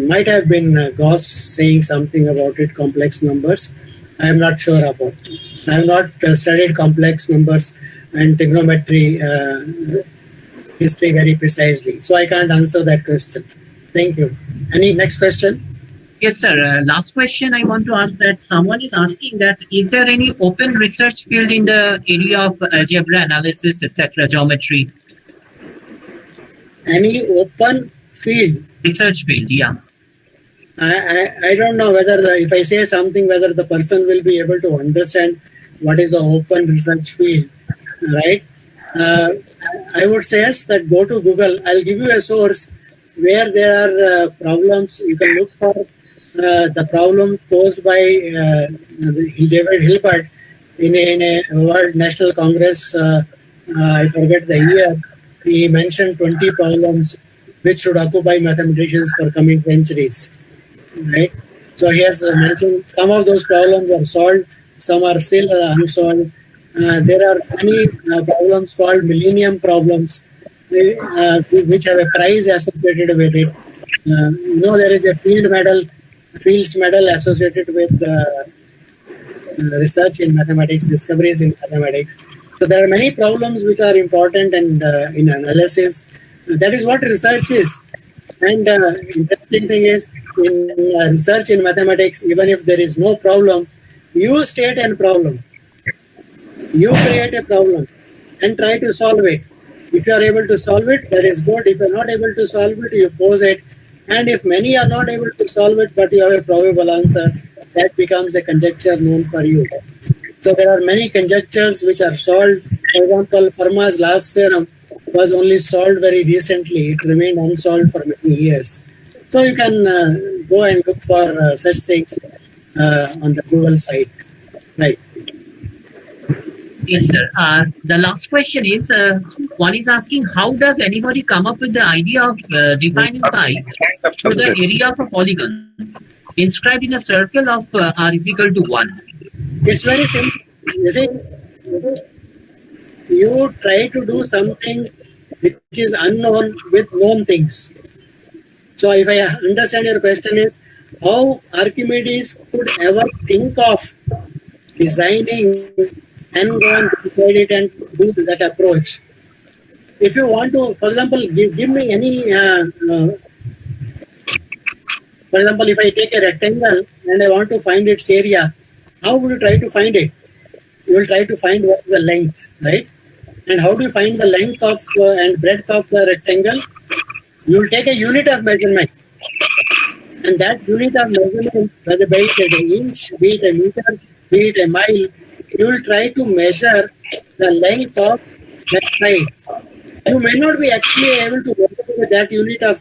Might have been Gauss saying something about it, complex numbers. I am not sure about it. I have not studied complex numbers and trigonometry history very precisely. So I can't answer that question. Thank you. Any next question? Yes, sir. Last question I want to ask, that someone is asking that, is there any open research field in the area of algebra analysis, etc., geometry? Any open field? Research field, yeah. I don't know whether if I say something, whether the person will be able to understand what is the open research field, right? I would suggest that go to Google. I'll give you a source where there are problems. You can look for the problem posed by David Hilbert in a World National Congress. I forget the year. He mentioned 20 problems which should occupy mathematicians for coming centuries, right? So he has mentioned some of those problems are solved, some are still unsolved. There are many problems called millennium problems, which have a prize associated with it. There is a Fields Medal associated with research in mathematics, discoveries in mathematics. So there are many problems which are important and in analysis. That is what research is. And interesting thing is, in research in mathematics, even if there is no problem, you state a problem. You create a problem and try to solve it. If you are able to solve it, that is good. If you are not able to solve it, you pose it. And if many are not able to solve it, but you have a probable answer, that becomes a conjecture known for you. So there are many conjectures which are solved. For example, Fermat's last theorem was only solved very recently. It remained unsolved for many years. So you can go and look for such things on the Google site. Right. Yes, sir. The last question is, one is asking, how does anybody come up with the idea of defining pi to the area of a polygon inscribed in a circle of r is equal to 1? It's very simple. You see, you try to do something which is unknown with known things. So if I understand your question is, how Archimedes could ever think of designing and go and decide it and do that approach. If you want to, for example, give me any, for example, if I take a rectangle and I want to find its area, how would you try to find it? You will try to find what is the length, right? And how do you find the length of and breadth of the rectangle? You will take a unit of measurement. And that unit of measurement, whether be it an inch, be it a meter, be it a mile, you will try to measure the length of that side. You may not be actually able to measure with that unit of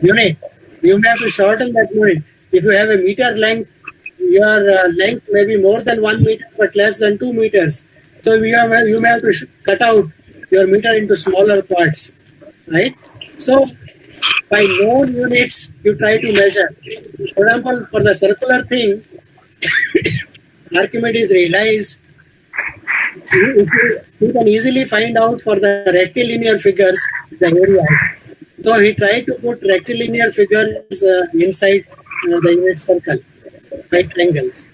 unit. You may have to shorten that unit. If you have a meter length, your length may be more than 1 meter but less than 2 meters. So you may have to cut out your meter into smaller parts, right? So by known units, you try to measure. For example, for the circular thing, Archimedes realized you can easily find out for the rectilinear figures the area. So he tried to put rectilinear figures inside the unit circle, right triangles,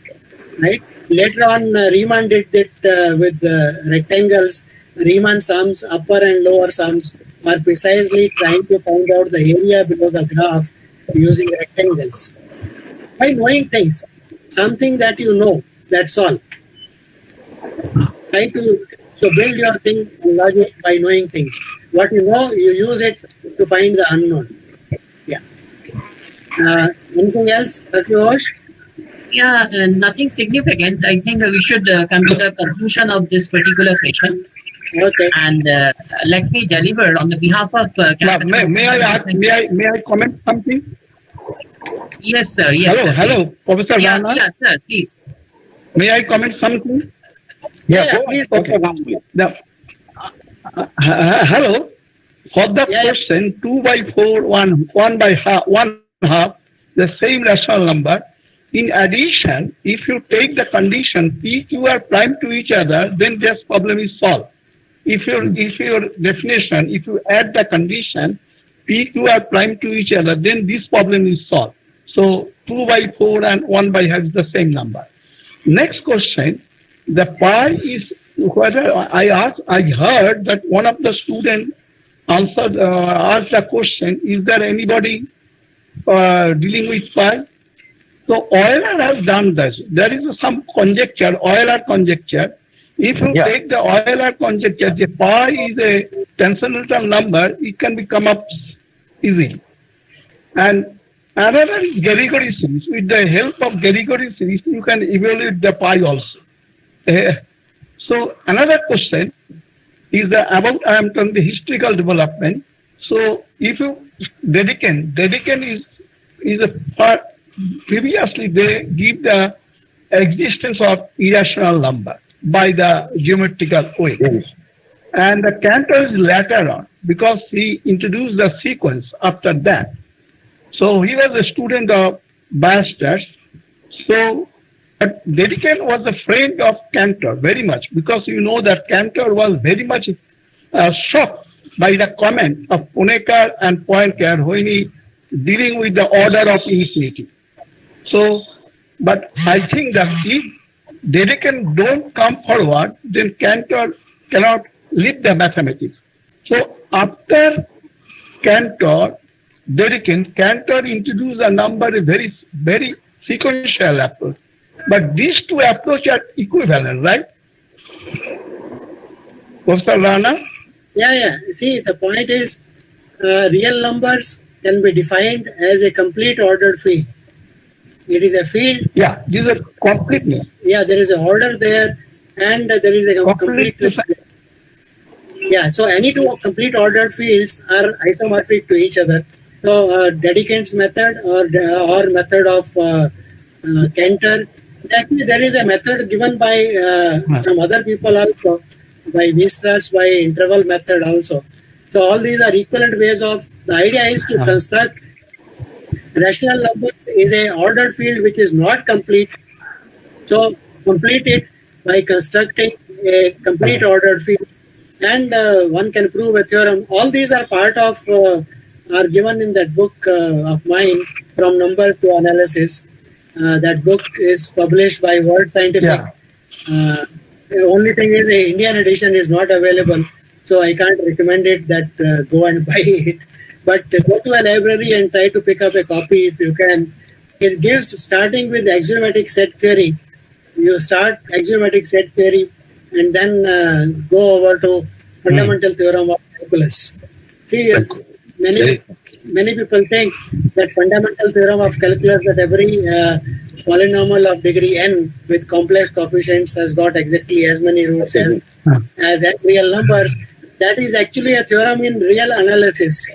right? Later on, Riemann did it with rectangles. Riemann sums, upper and lower sums, are precisely trying to find out the area below the graph using rectangles. By knowing things, something that you know, that's all. Try to build your thing logic by knowing things. What you know, you use it to find the unknown. Yeah. Anything else, Dr. Ghosh? Yeah, nothing significant. I think we should come to the conclusion of this particular session. Okay. And let me deliver on the behalf of. May I comment something? Yes, sir. Yes. Hello, Professor Rana. Yeah, sir. Please. May I comment something? Yeah, please. Okay. Hello. For the question 2 by 4, 1 by half, the same rational number. In addition, if you take the condition P, Q are prime to each other, then this problem is solved. If your definition, if you add the condition P, Q are prime to each other, then this problem is solved. So 2 by 4 and 1 by half is the same number. Next question, the pi is whether I heard that one of the students asked the question, is there anybody dealing with pi? So Euler has done this. There is some conjecture, Euler conjecture. If you take the Euler conjecture, the pi is a transcendental number, it can be come up easily. And another is Gerygori series. With the help of Gerygori series, you can evaluate the pi also. So another question is about I am talking the historical development. So if you Dedekind is a part. Previously, they give the existence of irrational number by the geometrical way. Yes. And the Cantor is later on because he introduced the sequence after that. So he was a student of Bastiat. So but Dedekind was a friend of Cantor very much, because you know that Cantor was very much shocked by the comment of Pronekar and Poincare when he dealing with the order of infinity. So, but I think that if Dedekind don't come forward, then Cantor cannot lead the mathematics. So after Cantor, Dedekind, Cantor introduced a number a very sequential approach. But these two approaches are equivalent, right? Professor Rana? Yeah. See, the point is real numbers can be defined as a complete ordered field. It is a field. Yeah, this is a completeness. Yeah, there is an order there, and there is a complete. Yeah, so any two complete ordered fields are isomorphic to each other. So Dedekind's method or method of Cantor. Actually, there is a method given by some other people also, by Weierstrass, by interval method also. So all these are equivalent ways of. The idea is to construct rational numbers is a ordered field which is not complete. So complete it by constructing a complete ordered field, and one can prove a theorem. All these are part of are given in that book of mine, From Number to Analysis. That book is published by World Scientific. Yeah. The only thing is the Indian edition is not available, so I can't recommend it that go and buy it. But go to a library and try to pick up a copy if you can. It gives, starting with axiomatic set theory. You start axiomatic set theory and then go over to fundamental theorem of calculus. See, many people think that fundamental theorem of calculus, that every polynomial of degree n with complex coefficients has got exactly as many roots as n real numbers. That is actually a theorem in real analysis.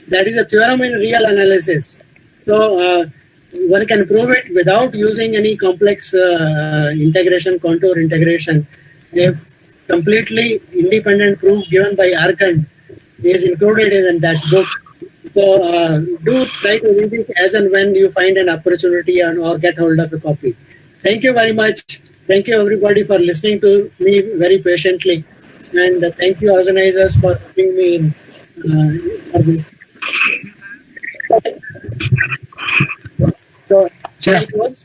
That is a theorem in real analysis. So one can prove it without using any complex integration, contour integration. A completely independent proof given by Arkand is included in that book. So do try to read it as and when you find an opportunity or get hold of a copy. Thank you very much. Thank you everybody for listening to me very patiently. And thank you organizers for putting me in. So, shall I close?